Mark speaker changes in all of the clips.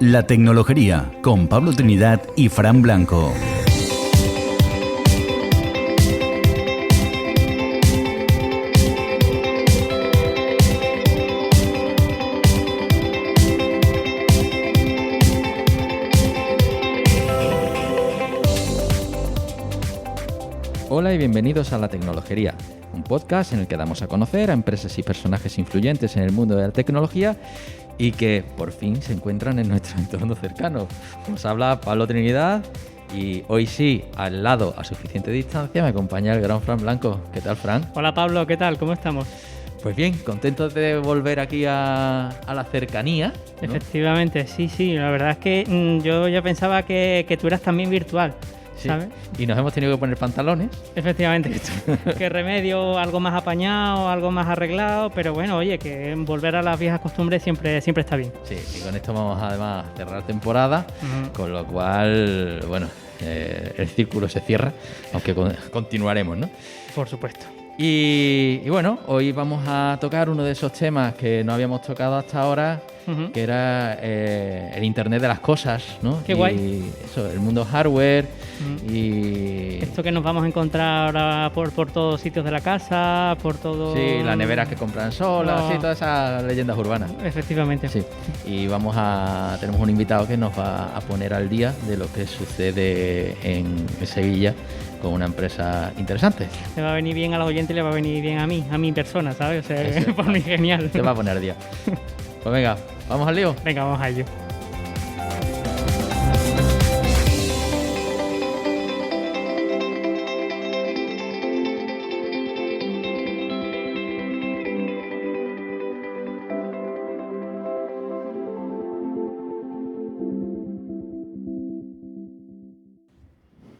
Speaker 1: La Tecnologería, con Pablo Trinidad y Fran Blanco.
Speaker 2: Hola y bienvenidos a La Tecnologería, un podcast en el que damos a conocer a empresas y personajes influyentes en el mundo de la tecnología y que por fin se encuentran en nuestro entorno cercano. Os habla Pablo Trinidad y hoy sí, al lado, a suficiente distancia, me acompaña el gran Fran Blanco. ¿Qué tal, Fran?
Speaker 3: Hola Pablo, ¿qué tal? ¿Cómo estamos?
Speaker 2: Pues bien, contentos de volver aquí a la cercanía, ¿no?
Speaker 3: Efectivamente, sí, la verdad es que yo ya pensaba que tú eras también virtual.
Speaker 2: Sí.
Speaker 3: ¿Sabes?
Speaker 2: Y nos hemos tenido que poner pantalones.
Speaker 3: Efectivamente. Qué remedio, algo más apañado, algo más arreglado, pero bueno, oye, que volver a las viejas costumbres siempre está bien.
Speaker 2: Sí, y con esto vamos además a cerrar temporada, con lo cual, bueno, el círculo se cierra, aunque continuaremos, ¿no?
Speaker 3: Por supuesto.
Speaker 2: Y bueno, hoy vamos a tocar uno de esos temas que no habíamos tocado hasta ahora, que era el Internet de las cosas, ¿no?
Speaker 3: Qué guay.
Speaker 2: Eso, el mundo hardware y...
Speaker 3: Esto que nos vamos a encontrar ahora por todos sitios de la casa, por todo...
Speaker 2: Sí, las neveras que compran solas, sí, todas esas leyendas urbanas.
Speaker 3: Efectivamente.
Speaker 2: Sí, y tenemos un invitado que nos va a poner al día de lo que sucede en Sevilla con una empresa interesante.
Speaker 3: Le va a venir bien a los oyentes y le va a venir bien a mi persona, ¿sabes? O sea,
Speaker 2: Eso,
Speaker 3: por mí genial.
Speaker 2: Se va a poner al día. Pues venga, ¿vamos al lío?
Speaker 3: Venga, vamos a ello.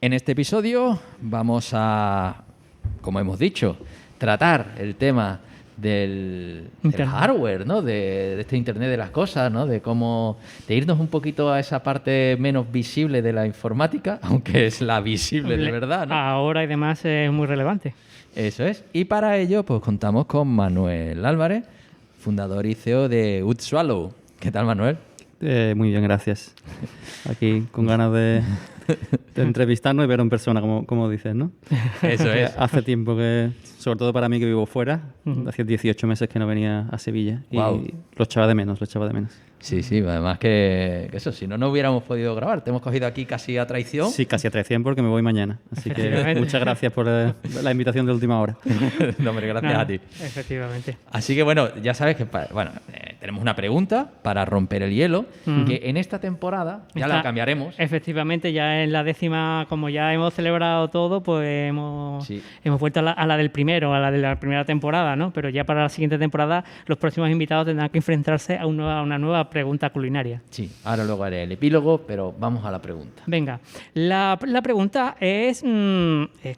Speaker 2: En este episodio vamos a, como hemos dicho, tratar el tema del hardware, ¿no? De este Internet de las cosas, ¿no? De irnos un poquito a esa parte menos visible de la informática, aunque es la visible de verdad, ¿no?
Speaker 3: Ahora y demás es muy relevante.
Speaker 2: Eso es. Y para ello, pues contamos con Manuel Álvarez, fundador y CEO de Utswallow. ¿Qué tal, Manuel?
Speaker 4: Muy bien, gracias. Aquí con ganas de entrevistarnos y ver en persona, como dices, ¿no?
Speaker 2: Eso es.
Speaker 4: Hace tiempo que, sobre todo para mí que vivo fuera, hacía 18 meses que no venía a Sevilla y lo echaba de menos.
Speaker 2: Sí, además que eso, si no hubiéramos podido grabar. Te hemos cogido aquí casi a traición.
Speaker 4: Sí, casi a traición porque me voy mañana. Así que muchas gracias por la invitación de última hora.
Speaker 2: No, hombre, gracias a ti.
Speaker 3: Efectivamente.
Speaker 2: Así que bueno, ya sabes que tenemos una pregunta para romper el hielo, que en esta temporada ya la cambiaremos.
Speaker 3: Efectivamente, ya en la 10ª, como ya hemos celebrado todo, pues hemos vuelto a la del primero, a la de la primera temporada, ¿no? Pero ya para la siguiente temporada los próximos invitados tendrán que enfrentarse a una nueva pregunta culinaria.
Speaker 2: Sí, ahora luego haré el epílogo, pero vamos a la pregunta.
Speaker 3: Venga, la pregunta es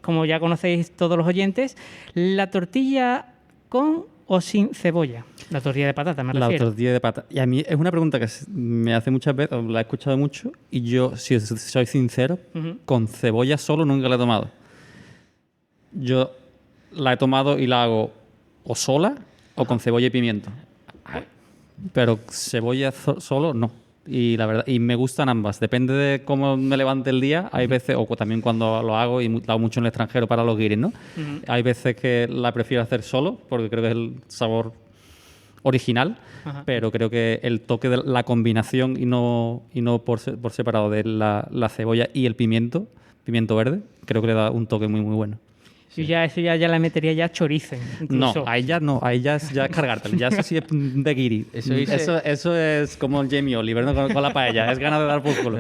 Speaker 3: como ya conocéis todos los oyentes, la tortilla con o sin cebolla. La tortilla de patata, me refiero.
Speaker 4: La tortilla de patata. Y a mí es una pregunta que me hace muchas veces, la he escuchado mucho, y yo, si soy sincero, con cebolla solo nunca la he tomado. Yo la he tomado y la hago o sola o con cebolla y pimiento. Pero cebolla solo no. Y la verdad, y me gustan ambas. Depende de cómo me levante el día. Hay veces, o también cuando lo hago, y lo hago mucho en el extranjero para los guiris, ¿no? Hay veces que la prefiero hacer solo, porque creo que es el sabor original, pero creo que el toque de la combinación y no por separado de la cebolla y el pimiento verde, creo que le da un toque muy, muy bueno.
Speaker 3: Sí. Yo ya la metería ya chorizo. Incluso.
Speaker 4: No, ahí ya es cargártelo. Ya eso sí es de guiri. Eso es como el Jamie Oliver, ¿no? con la paella. Es ganas de dar por culo.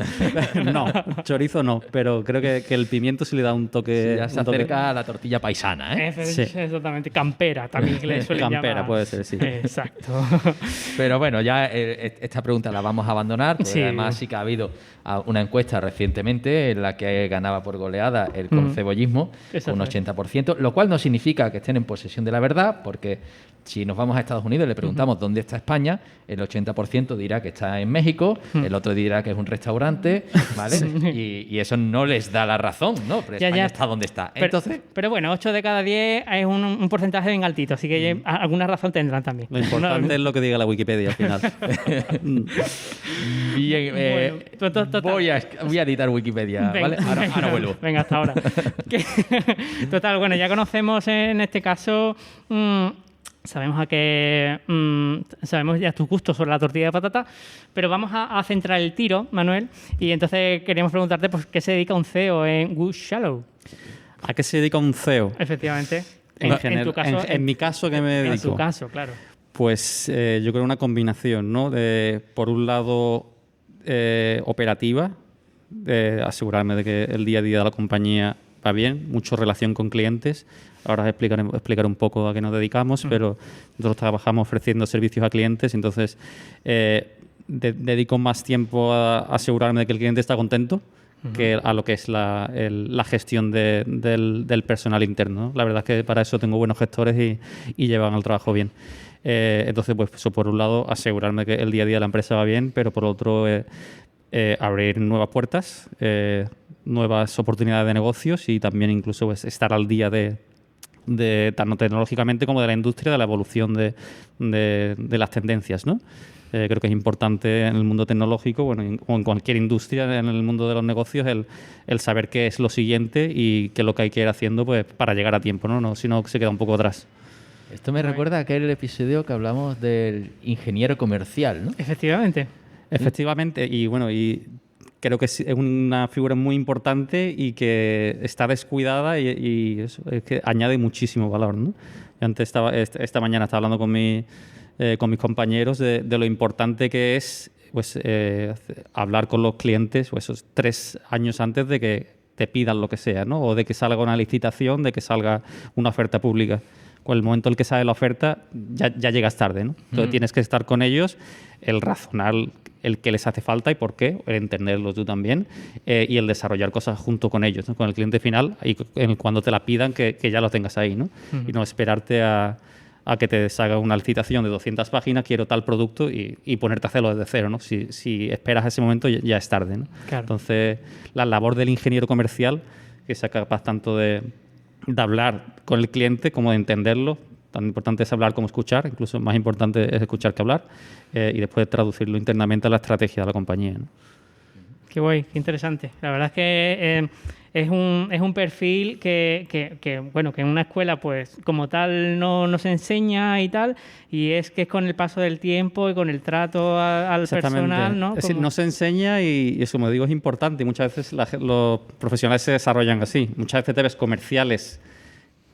Speaker 4: No, chorizo no. Pero creo que el pimiento sí le da un toque.
Speaker 2: Sí, ya se acerca a la tortilla paisana, ¿eh?
Speaker 3: Sí. Exactamente. Campera también que le suelen llamar.
Speaker 4: Campera puede ser, sí.
Speaker 3: Exacto.
Speaker 2: Pero bueno, ya esta pregunta la vamos a abandonar. Porque además sí que ha habido una encuesta recientemente en la que ganaba por goleada el concebollismo con un 80%. Lo cual no significa que estén en posesión de la verdad, porque Si nos vamos a Estados Unidos y le preguntamos dónde está España, el 80% dirá que está en México, el otro dirá que es un restaurante, ¿vale? Y eso no les da la razón, ¿no? Pero España está donde está.
Speaker 3: Pero bueno, 8 de cada 10 es un porcentaje bien altito, así que alguna razón tendrán también.
Speaker 4: Lo importante es lo que diga la Wikipedia al final.
Speaker 2: Bien, voy a editar Wikipedia, ¿vale? Ahora vuelvo.
Speaker 3: Venga, hasta ahora. Total, bueno, ya conocemos en este caso... Sabemos sabemos ya tus gustos sobre la tortilla de patata, pero vamos a centrar el tiro, Manuel, y entonces queríamos preguntarte pues, ¿qué se dedica un CEO en Good Shallow?
Speaker 4: ¿A qué se dedica un CEO?
Speaker 3: Efectivamente.
Speaker 4: En tu caso, en mi caso, ¿qué me dedico?
Speaker 3: En tu caso, claro.
Speaker 4: Pues yo creo una combinación, ¿no? De, por un lado, operativa, de asegurarme de que el día a día de la compañía va bien, mucha relación con clientes. Ahora os explicaré un poco a qué nos dedicamos, pero nosotros trabajamos ofreciendo servicios a clientes, entonces dedico más tiempo a asegurarme de que el cliente está contento que a lo que es la gestión del personal interno, ¿no? La verdad es que para eso tengo buenos gestores y llevan el trabajo bien. Entonces, pues eso por un lado, asegurarme que el día a día de la empresa va bien, pero por otro, abrir nuevas puertas, nuevas oportunidades de negocios y también incluso pues, estar al día de tanto tecnológicamente como de la industria, de la evolución de las tendencias, ¿no? Creo que es importante en el mundo tecnológico, bueno, o en cualquier industria, en el mundo de los negocios, el saber qué es lo siguiente y qué es lo que hay que ir haciendo pues, para llegar a tiempo, ¿no? Si no, se queda un poco atrás.
Speaker 2: Esto me recuerda a aquel episodio que hablamos del ingeniero comercial, ¿no?
Speaker 3: Efectivamente.
Speaker 4: Efectivamente, y bueno, y creo que es una figura muy importante y que está descuidada y eso, es que añade muchísimo valor, ¿no? Yo antes esta mañana estaba hablando con mis compañeros de lo importante que es pues, hablar con los clientes pues, esos 3 años antes de que te pidan lo que sea, ¿no? O de que salga una licitación, de que salga una oferta pública. Con el momento en el que sale la oferta, ya llegas tarde, ¿no? Entonces tienes que estar con ellos, el razonar el que les hace falta y por qué, el entenderlo tú también, y el desarrollar cosas junto con ellos, ¿no? Con el cliente final, y cuando te la pidan, que ya lo tengas ahí, ¿no? Y no esperarte a que te salga una licitación de 200 páginas, quiero tal producto, y ponerte a hacerlo desde cero, ¿no? Si esperas a ese momento, ya es tarde, ¿no?
Speaker 3: Claro.
Speaker 4: Entonces, la labor del ingeniero comercial, que sea capaz tanto de hablar con el cliente como de entenderlo. Tan importante es hablar como escuchar, incluso más importante es escuchar que hablar, y después traducirlo internamente a la estrategia de la compañía, ¿no?
Speaker 3: Qué guay, qué interesante. La verdad es que es un perfil que bueno, que en una escuela pues como tal no se enseña y tal, y es que es con el paso del tiempo y con el trato al personal, ¿no?
Speaker 4: Es decir, no se enseña y eso, como digo, es importante y muchas veces los profesionales se desarrollan así. Muchas veces te ves comerciales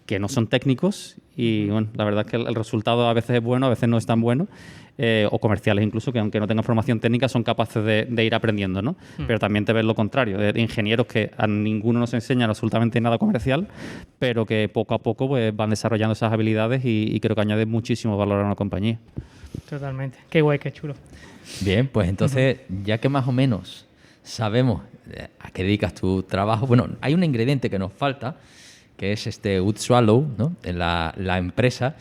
Speaker 4: que no son técnicos y bueno, la verdad es que el resultado a veces es bueno, a veces no es tan bueno, o comerciales incluso, que aunque no tengan formación técnica son capaces de ir aprendiendo, ¿no? Pero también te ves lo contrario, de ingenieros que a ninguno nos enseñan absolutamente nada comercial, pero que poco a poco pues, van desarrollando esas habilidades y creo que añaden muchísimo valor a una compañía.
Speaker 3: Totalmente. Qué guay, qué chulo.
Speaker 2: Bien, pues entonces, ya que más o menos sabemos a qué dedicas tu trabajo, bueno, hay un ingrediente que nos falta, que es Good Swallow, ¿no? La empresa.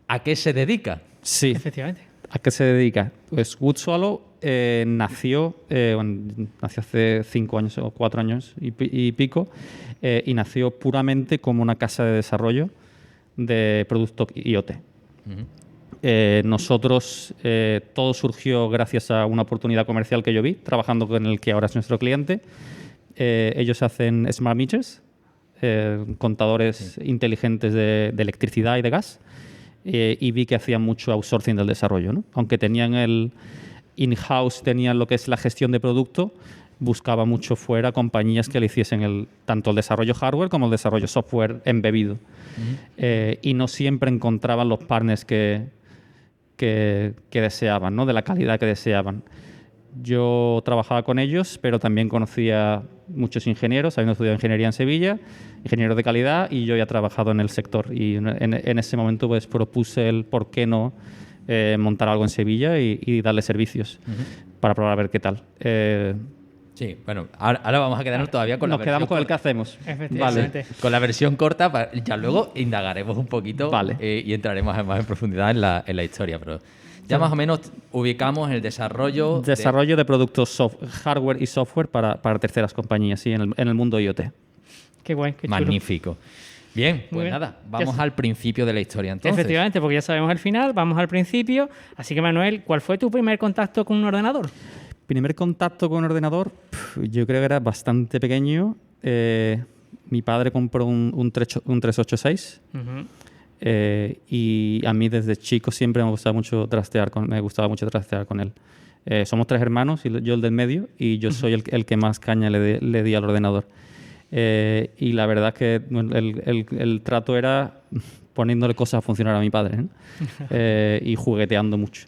Speaker 2: ¿A qué se dedica?
Speaker 4: Sí.
Speaker 3: Efectivamente.
Speaker 4: ¿A qué se dedica? Pues Good Swallow nació hace 5 años o 4 años y pico, y nació puramente como una casa de desarrollo de productos IoT. Nosotros, todo surgió gracias a una oportunidad comercial que yo vi, trabajando con el que ahora es nuestro cliente. Ellos hacen smart meters, contadores inteligentes de electricidad y de gas, y vi que hacían mucho outsourcing del desarrollo, ¿no? Aunque tenían el in-house, tenían lo que es la gestión de producto, buscaba mucho fuera compañías que le hiciesen tanto el desarrollo hardware como el desarrollo software embebido. Y no siempre encontraban los partners que deseaban, ¿no? De la calidad que deseaban. Yo trabajaba con ellos, pero también conocía muchos ingenieros, habiendo estudiado ingeniería en Sevilla, ingenieros de calidad, y yo ya he trabajado en el sector. Y en ese momento pues propuse el por qué no montar algo en Sevilla y darle servicios para probar a ver qué tal.
Speaker 2: Sí, bueno, ahora vamos a quedarnos todavía con la versión
Speaker 4: quedamos con el
Speaker 2: corta.
Speaker 4: que hacemos.
Speaker 3: Efectivamente.
Speaker 2: Vale. Con la versión corta, ya luego indagaremos un poquito y entraremos más en profundidad en la historia, pero ya más o menos ubicamos el desarrollo
Speaker 4: de productos hardware y software para terceras compañías, sí, en el mundo IoT.
Speaker 3: Qué guay, qué chulo.
Speaker 2: Magnífico. Bien, pues
Speaker 3: bien.
Speaker 2: nada, vamos al principio de la historia entonces.
Speaker 3: Efectivamente, porque ya sabemos el final, vamos al principio. Así que, Manuel, ¿cuál fue tu primer contacto con un ordenador?
Speaker 4: Primer contacto con un ordenador, yo creo que era bastante pequeño. Mi padre compró un 386 y a mí desde chico siempre me gustaba mucho trastear con él. Somos 3 hermanos y yo el del medio, y yo soy el que más caña le di al ordenador. Y la verdad es que el trato era poniéndole cosas a funcionar a mi padre, y jugueteando mucho.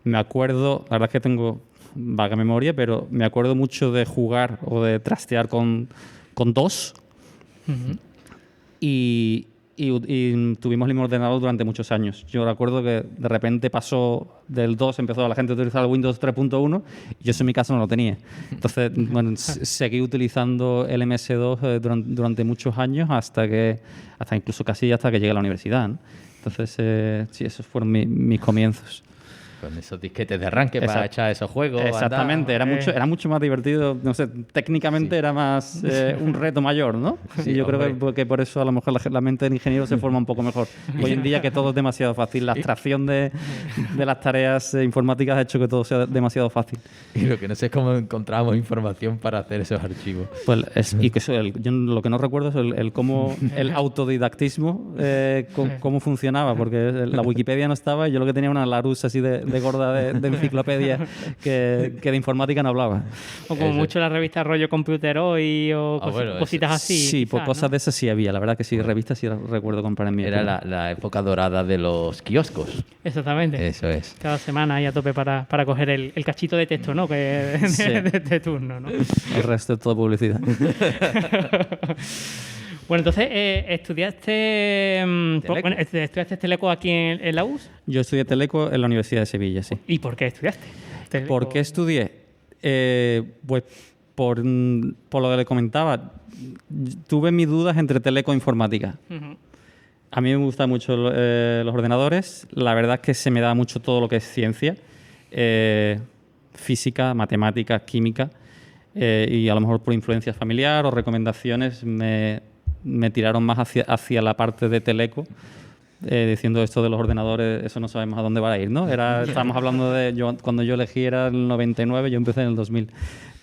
Speaker 4: Me acuerdo, la verdad es que tengo vaga memoria, pero me acuerdo mucho de jugar o de trastear con DOS. Y tuvimos el mismo ordenador durante muchos años. Yo recuerdo que de repente pasó del 2, empezó la gente a utilizar el Windows 3.1 y yo eso en mi caso no lo tenía. Entonces, bueno, seguí utilizando el MS2 durante muchos años hasta incluso casi hasta que llegué a la universidad, ¿no? Entonces, sí, esos fueron mis comienzos.
Speaker 2: Con esos disquetes de arranque para echar esos juegos.
Speaker 4: Exactamente, era mucho más divertido. No sé, técnicamente era más un reto mayor, ¿no?
Speaker 2: Sí,
Speaker 4: y yo creo que por eso a lo mejor la mente del ingeniero se forma un poco mejor. Hoy en día que todo es demasiado fácil. La abstracción de las tareas informáticas ha hecho que todo sea demasiado fácil.
Speaker 2: Y lo que no sé es cómo encontrábamos información para hacer esos archivos.
Speaker 4: Pues yo lo que no recuerdo es el autodidactismo, cómo funcionaba, porque la Wikipedia no estaba y yo lo que tenía una Larousse así de gorda de enciclopedia que de informática no hablaba.
Speaker 3: O como mucho la revista Rollo Computer Hoy o cositas así.
Speaker 4: Sí, por cosas de esas sí había. La verdad que sí, revistas sí recuerdo comprar en mi época.
Speaker 2: Era la época dorada de los kioscos.
Speaker 3: Exactamente.
Speaker 2: Eso es.
Speaker 3: Cada semana ahí a tope para coger el cachito de texto, ¿no? De turno, ¿no?
Speaker 4: El resto es todo publicidad.
Speaker 3: Bueno, entonces, ¿estudiaste Teleco aquí en la US?
Speaker 4: Yo estudié Teleco en la Universidad de Sevilla, sí.
Speaker 3: ¿Y por qué estudiaste Teleco?
Speaker 4: ¿Por qué estudié? Pues por lo que le comentaba, tuve mis dudas entre Teleco e informática. A mí me gustan mucho los ordenadores. La verdad es que se me da mucho todo lo que es ciencia, física, matemáticas, química, y a lo mejor por influencia familiar o recomendaciones me tiraron más hacia la parte de Teleco, diciendo esto de los ordenadores, eso no sabemos a dónde va a ir, ¿no? Estábamos hablando cuando yo elegí era el 99, yo empecé en el 2000.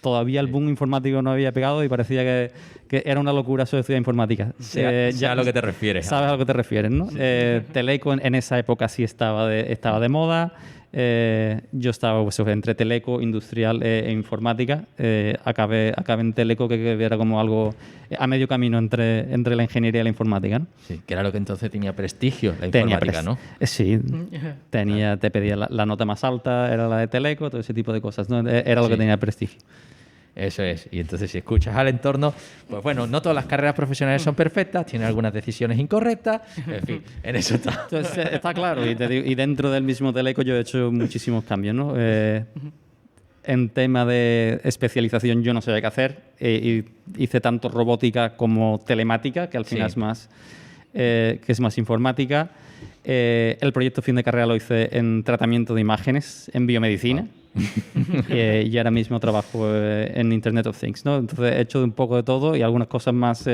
Speaker 4: Todavía el boom informático no había pegado y parecía que era una locura eso de estudiar informática.
Speaker 2: Ya a lo que te refieres.
Speaker 4: Sabes a lo que te refieres, ¿no? Teleco en esa época sí estaba de moda. Yo estaba entre Teleco, industrial e informática. Acabé en Teleco, que era como algo a medio camino entre la ingeniería y la informática, ¿no?
Speaker 2: Sí, que era lo que entonces tenía prestigio, la informática, ¿no?
Speaker 4: Sí, te pedía la nota más alta, era la de Teleco, todo ese tipo de cosas, ¿no? Era lo que tenía prestigio.
Speaker 2: Eso es. Y entonces, si escuchas al entorno, pues bueno, no todas las carreras profesionales son perfectas, tienen algunas decisiones incorrectas, en fin, en eso está.
Speaker 4: Entonces, está claro. Y dentro del mismo Teleco yo he hecho muchísimos cambios, ¿no? En tema de especialización yo no sabía qué hacer. Y hice tanto robótica como telemática, que al final es más informática. El proyecto fin de carrera lo hice en tratamiento de imágenes, en biomedicina. Y ahora mismo trabajo en Internet of Things, ¿no? Entonces he hecho un poco de todo y algunas cosas más,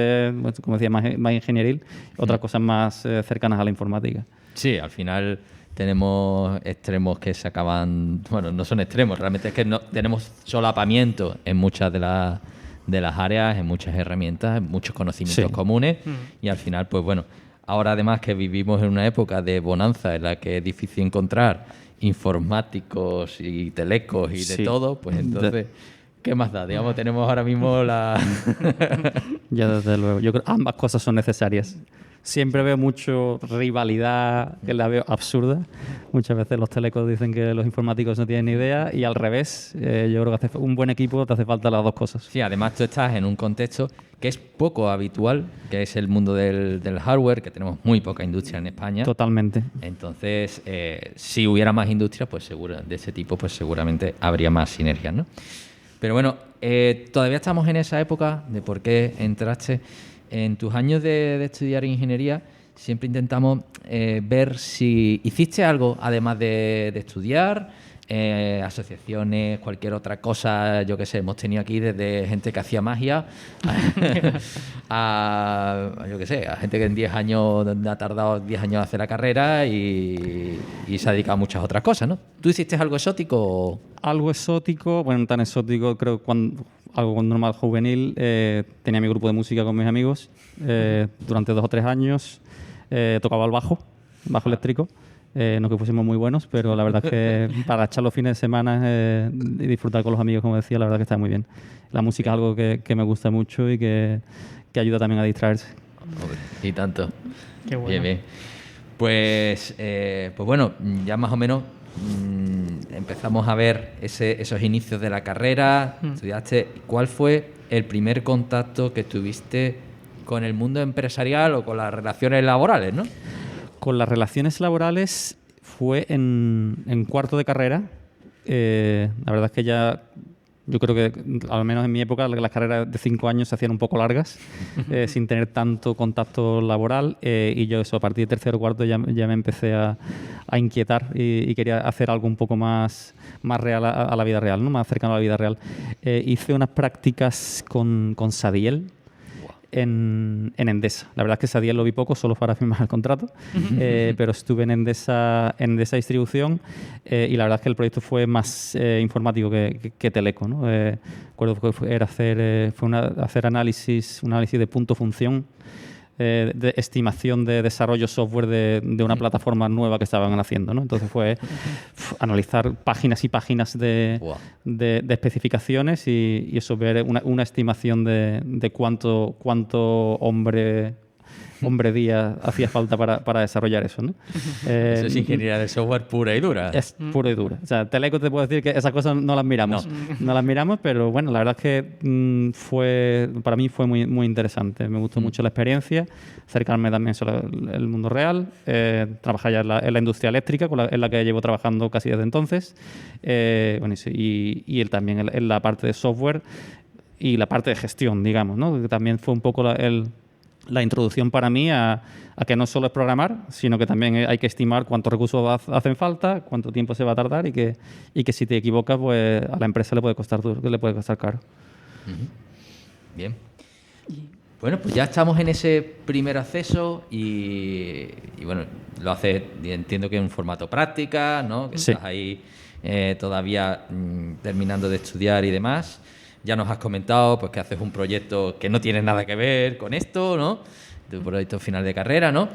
Speaker 4: como decía, más ingenieril, otras cosas más cercanas a la informática.
Speaker 2: Sí, al final tenemos extremos que se acaban... Bueno, no son extremos, realmente es que no tenemos solapamiento en muchas de las áreas, en muchas herramientas, en muchos conocimientos comunes y al final, pues bueno, ahora además que vivimos en una época de bonanza en la que es difícil encontrar informáticos y telecos y de todo, pues entonces, ¿qué más da? Digamos, tenemos ahora mismo la...
Speaker 4: Ya, desde luego. Yo creo que ambas cosas son necesarias. Siempre veo mucho rivalidad, que la veo absurda. Muchas veces los telecos dicen que los informáticos no tienen ni idea y al revés. Yo creo que un buen equipo te hace falta las dos cosas.
Speaker 2: Sí, además tú estás en un contexto que es poco habitual, que es el mundo del hardware, que tenemos muy poca industria en España.
Speaker 4: Totalmente.
Speaker 2: Entonces, si hubiera más industria, pues seguro de ese tipo, pues seguramente habría más sinergias, ¿no? Pero bueno, todavía estamos en esa época de por qué entraste. En tus años de estudiar ingeniería, siempre intentamos ver si hiciste algo, además de estudiar, asociaciones, cualquier otra cosa, yo qué sé, hemos tenido aquí desde gente que hacía magia yo qué sé, a gente que en 10 años ha tardado 10 años en hacer la carrera y se ha dedicado a muchas otras cosas, ¿no? ¿Tú hiciste algo exótico?
Speaker 4: Algo exótico, bueno, tan exótico, creo que algo normal juvenil. Tenía mi grupo de música con mis amigos durante 2 o 3 años. Tocaba el bajo eléctrico. No que fuésemos muy buenos, pero la verdad es que para echar los fines de semana y disfrutar con los amigos, como decía, la verdad es que está muy bien. La música es algo que me gusta mucho y que ayuda también a distraerse.
Speaker 2: Y tanto.
Speaker 3: Qué bueno.
Speaker 2: Bien, bien. Pues bueno, ya más o menos empezamos a ver esos inicios de la carrera. Estudiaste. ¿Cuál fue el primer contacto que tuviste con el mundo empresarial o con las relaciones laborales, no?
Speaker 4: Con las relaciones laborales fue en cuarto de carrera. La verdad es que yo creo que, al menos en mi época, las carreras de 5 años se hacían un poco largas, sin tener tanto contacto laboral. Y yo eso, a partir de tercero o cuarto ya me empecé a inquietar y quería hacer algo un poco más real a la vida real, ¿no? Más cercano a la vida real. Hice unas prácticas con Sadiel, en Endesa. La verdad es que Sadiel lo vi poco, solo para firmar el contrato, pero estuve en Endesa Distribución y la verdad es que el proyecto fue más informático que teleco, ¿no? Recuerdo que era hacer análisis de punto-función, de estimación de desarrollo software de una plataforma nueva que estaban haciendo, ¿no? Entonces fue analizar páginas y páginas de especificaciones y eso, ver una estimación de cuánto hombre día hacía falta para desarrollar eso, ¿no?
Speaker 2: Eso es ingeniería de software pura y dura.
Speaker 4: Es pura y dura. O sea, teleco te puedo decir que esas cosas no las miramos. No las miramos, pero bueno, la verdad es que para mí fue muy, muy interesante. Me gustó mucho la experiencia, acercarme también sobre el mundo real, trabajar ya en la industria eléctrica, en la que llevo trabajando casi desde entonces, bueno, y él también en la parte de software y la parte de gestión, digamos, ¿no? Que también fue un poco la introducción para mí a que no solo es programar, sino que también hay que estimar cuántos recursos hacen falta, cuánto tiempo se va a tardar y que si te equivocas, pues a la empresa le puede costar caro.
Speaker 2: Bien. Bueno, pues ya estamos en ese primer acceso y bueno, lo haces, entiendo que en un formato práctica, ¿no? Que estás ahí todavía terminando de estudiar y demás. Ya nos has comentado pues que haces un proyecto que no tiene nada que ver con esto, ¿no? Tu proyecto final de carrera, ¿no?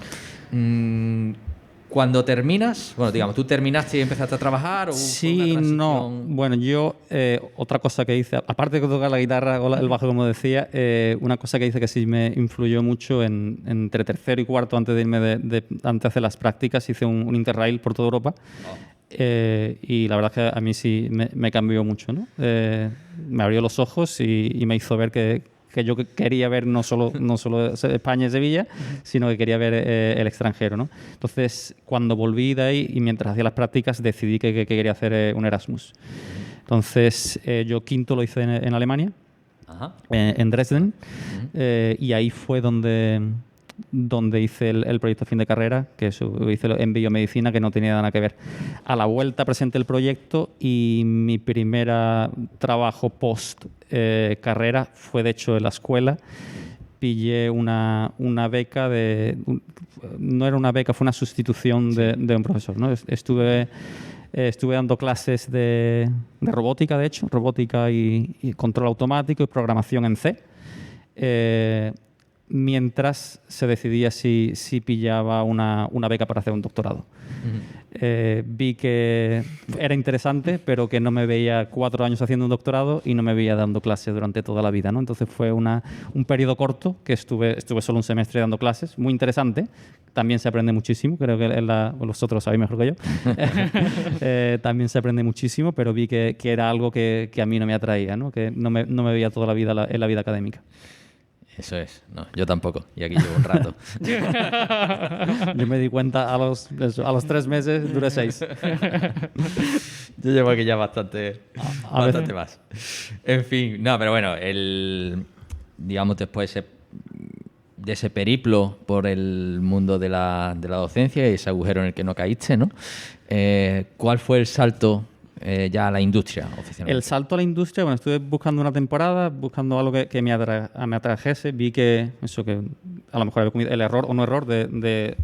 Speaker 2: Cuando terminas, bueno, digamos, ¿tú terminaste y empezaste a trabajar? ¿O
Speaker 4: sí, no. Bueno, yo, otra cosa que hice, aparte de tocar la guitarra o el bajo, como decía, una cosa que hice que sí me influyó mucho entre tercero y cuarto, antes de irme antes de hacer las prácticas, hice un Interrail por toda Europa. Y la verdad es que a mí sí me cambió mucho, ¿no? Me abrió los ojos y me hizo ver que yo quería ver no solo España y Sevilla, sino que quería ver el extranjero, ¿no? Entonces, cuando volví de ahí y mientras hacía las prácticas, decidí que quería hacer un Erasmus. Entonces, yo quinto lo hice en Alemania, en Dresden, y ahí fue donde hice el proyecto fin de carrera, que eso, hice en biomedicina, que no tenía nada que ver. A la vuelta presenté el proyecto y mi primera trabajo post carrera fue, de hecho, en la escuela. Pillé una beca no era una beca, fue una sustitución de un profesor, ¿no? Estuve dando clases de robótica, de hecho, robótica y control automático y programación en C. Mientras se decidía si pillaba una beca para hacer un doctorado. Vi que era interesante, pero que no me veía 4 años haciendo un doctorado y no me veía dando clases durante toda la vida, ¿no? Entonces fue un periodo corto que estuve solo un semestre dando clases, muy interesante. También se aprende muchísimo, creo que vosotros sabéis mejor que yo. También se aprende muchísimo, pero vi que era algo que a mí no me atraía, ¿no? Que no me veía toda la vida en la vida académica.
Speaker 2: Eso es. No, yo tampoco. Y aquí llevo un rato.
Speaker 4: Yo me di cuenta a los 3 meses, duré 6.
Speaker 2: Yo llevo aquí ya bastante más. En fin, no, pero bueno, digamos después de ese periplo por el mundo de la docencia y ese agujero en el que no caíste, ¿no? ¿Cuál fue el salto ya a la industria oficialmente?
Speaker 4: El salto a la industria, bueno, estuve buscando una temporada, buscando algo que me atrajese. Vi que eso, que a lo mejor había cometido el error o no error de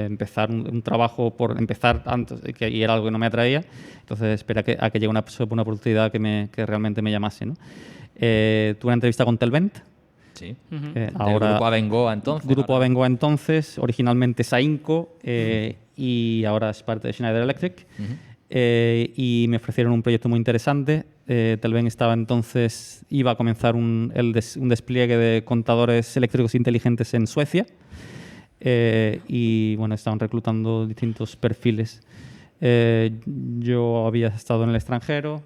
Speaker 4: empezar un trabajo por empezar antes y era algo que no me atraía. Entonces esperé a que llegue una oportunidad que realmente me llamase, ¿no? Tuve una entrevista con Telvent.
Speaker 2: Sí.
Speaker 4: Ahora,
Speaker 2: Grupo Abengoa entonces.
Speaker 4: Grupo Abengoa entonces, originalmente Sainco, y ahora es parte de Schneider Electric. Y me ofrecieron un proyecto muy interesante. Telvent iba a comenzar un despliegue de contadores eléctricos inteligentes en Suecia. Y bueno, estaban reclutando distintos perfiles. Yo había estado en el extranjero,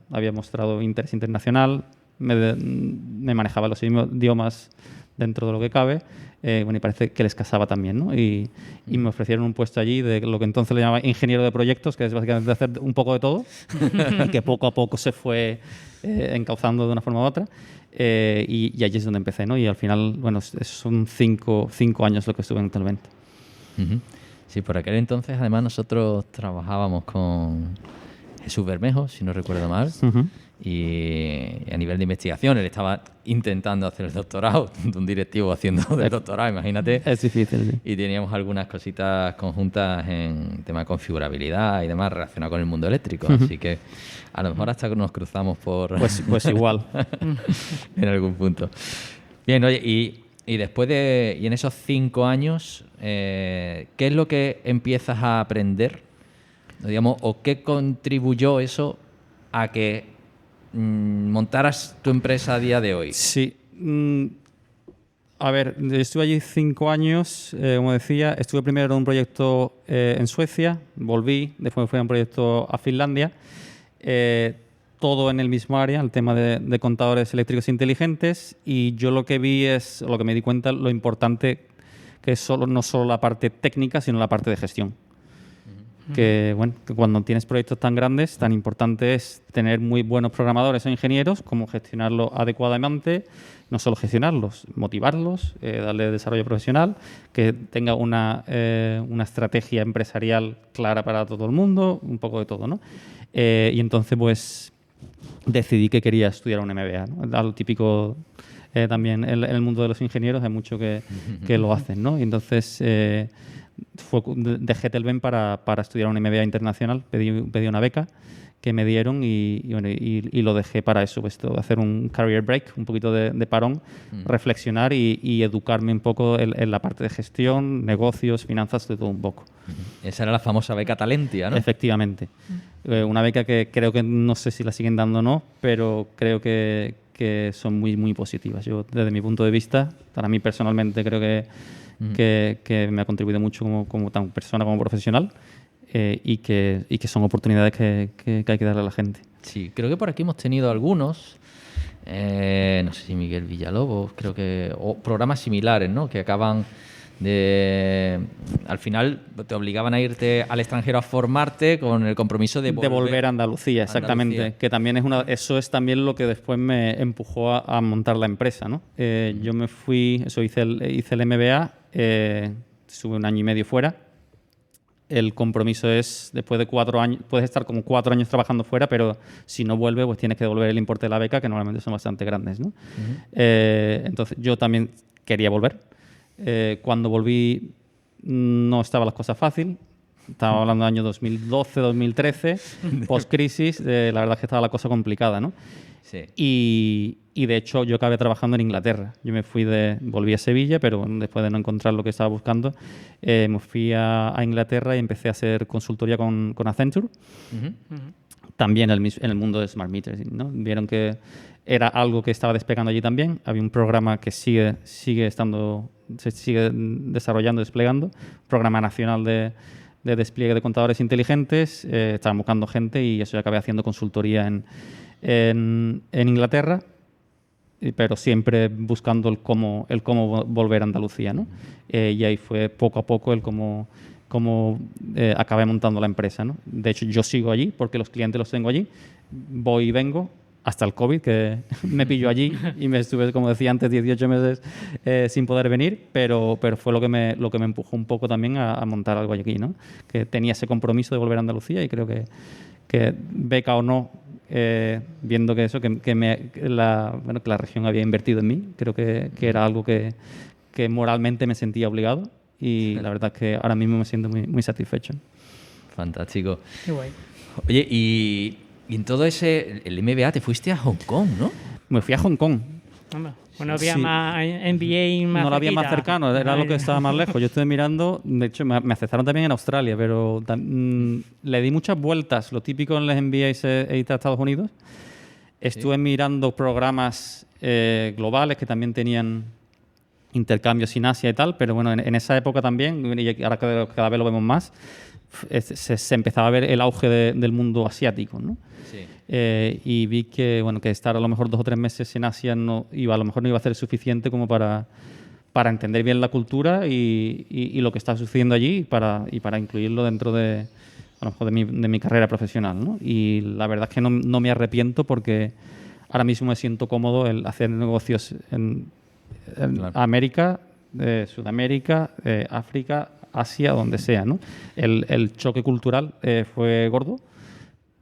Speaker 4: había mostrado interés internacional, me manejaba los idiomas dentro de lo que cabe, bueno, y parece que les casaba también, ¿no? Y me ofrecieron un puesto allí de lo que entonces le llamaba ingeniero de proyectos, que es básicamente hacer un poco de todo, y que poco a poco se fue encauzando de una forma u otra. Y allí es donde empecé, ¿no? Y al final, bueno, son cinco años lo que estuve en Telvent.
Speaker 2: Sí, por aquel entonces, además, nosotros trabajábamos con Jesús Bermejo, si no recuerdo mal, y a nivel de investigación, él estaba intentando hacer el doctorado, un directivo haciendo el doctorado, imagínate.
Speaker 4: Es difícil, sí.
Speaker 2: Y teníamos algunas cositas conjuntas en tema de configurabilidad y demás relacionado con el mundo eléctrico, así que a lo mejor hasta nos cruzamos por...
Speaker 4: Pues igual.
Speaker 2: en algún punto. Bien, oye, y después y en esos 5 años, ¿qué es lo que empiezas a aprender? Digamos, ¿o qué contribuyó eso a que montaras tu empresa a día de hoy?
Speaker 4: Sí. A ver, estuve allí 5 años, como decía. Estuve primero en un proyecto en Suecia, volví, después fui a un proyecto a Finlandia. Todo en el mismo área, el tema de contadores eléctricos inteligentes, y yo lo que vi es, lo que me di cuenta, lo importante que es no solo la parte técnica, sino la parte de gestión. Que, bueno, que cuando tienes proyectos tan grandes, tan importante es tener muy buenos programadores o ingenieros, como gestionarlo adecuadamente, no solo gestionarlos, motivarlos, darle desarrollo profesional, que tenga una estrategia empresarial clara para todo el mundo, un poco de todo, ¿no? Y entonces, pues, decidí que quería estudiar un MBA, ¿no? Algo típico también en el mundo de los ingenieros, hay mucho que lo hacen, ¿no? Y entonces dejé Telvent para estudiar un MBA internacional, pedí una beca que me dieron y lo dejé para eso, pues, hacer un career break, un poquito de parón, reflexionar y educarme un poco en la parte de gestión, negocios, finanzas, de todo un poco.
Speaker 2: Esa era la famosa beca Talentia, ¿no?
Speaker 4: Efectivamente. Una beca que creo que no sé si la siguen dando o no, pero creo que son muy, muy positivas. Yo, desde mi punto de vista, para mí personalmente creo que me ha contribuido mucho como tan persona como profesional, y que son oportunidades que hay que darle a la gente.
Speaker 2: Sí, creo que por aquí hemos tenido algunos, no sé si Miguel Villalobos, creo que, o programas similares, ¿no? Que acaban al final te obligaban a irte al extranjero a formarte con el compromiso de
Speaker 4: volver a Andalucía, exactamente. Andalucía. Que también eso es también lo que después me empujó a montar la empresa, ¿no? Yo me fui, hice el MBA, estuve 1 año y medio fuera. El compromiso es, después de 4 años, puedes estar como 4 años trabajando fuera, pero si no vuelves, pues tienes que devolver el importe de la beca, que normalmente son bastante grandes, ¿no? Entonces yo también quería volver. Cuando volví no estaban las cosas fácil. Estaba hablando del año 2012, 2013, post-crisis. La verdad es que estaba la cosa complicada, ¿no?
Speaker 2: Sí.
Speaker 4: Y de hecho yo acabé trabajando en Inglaterra. Yo volví a Sevilla, pero después de no encontrar lo que estaba buscando, me fui a Inglaterra y empecé a hacer consultoría con Accenture. También en el mundo de Smart Meters, ¿no? Vieron que era algo que estaba despegando allí también. Había un programa que se sigue desarrollando, desplegando, programa nacional de despliegue de contadores inteligentes. Estaban buscando gente y eso, yo acabé haciendo consultoría en Inglaterra, pero siempre buscando el cómo volver a Andalucía, ¿no? Y ahí fue poco a poco el cómo acabé montando la empresa, ¿no? De hecho, yo sigo allí porque los clientes los tengo allí. Voy y vengo hasta el COVID, que me pilló allí y me estuve, como decía antes, 18 meses sin poder venir, pero fue lo que me empujó un poco también a montar algo aquí, ¿no? Que tenía ese compromiso de volver a Andalucía y creo que beca o no, viendo que eso, que la región había invertido en mí, creo que era algo que moralmente me sentía obligado y la verdad es que ahora mismo me siento muy, muy satisfecho.
Speaker 2: Fantástico.
Speaker 3: Qué guay.
Speaker 2: Oye, y en todo el MBA te fuiste a Hong Kong, ¿no?
Speaker 4: Me fui a Hong Kong.
Speaker 3: Bueno, había
Speaker 4: Sí.
Speaker 3: más MBA más
Speaker 4: no lo había más
Speaker 3: cerquita.
Speaker 4: cercano, era lo que estaba más lejos. Yo estuve mirando, de hecho me aceptaron también en Australia, pero le di muchas vueltas, lo típico en los MBAs es ir a Estados Unidos. Estuve mirando programas globales que también tenían intercambios sin Asia y tal, pero bueno, en esa época también, y ahora cada vez lo vemos más, se empezaba a ver el auge del mundo asiático, ¿no?
Speaker 2: Sí.
Speaker 4: Y vi que estar a lo mejor 2 o 3 meses en Asia a lo mejor no iba a ser suficiente como para entender bien la cultura y lo que está sucediendo allí y para incluirlo dentro de, a lo mejor de mi carrera profesional, ¿no? Y la verdad es que no me arrepiento porque ahora mismo me siento cómodo el hacer negocios en
Speaker 2: Claro.
Speaker 4: América, Sudamérica, África, Asia, donde sea, ¿no? El choque cultural fue gordo,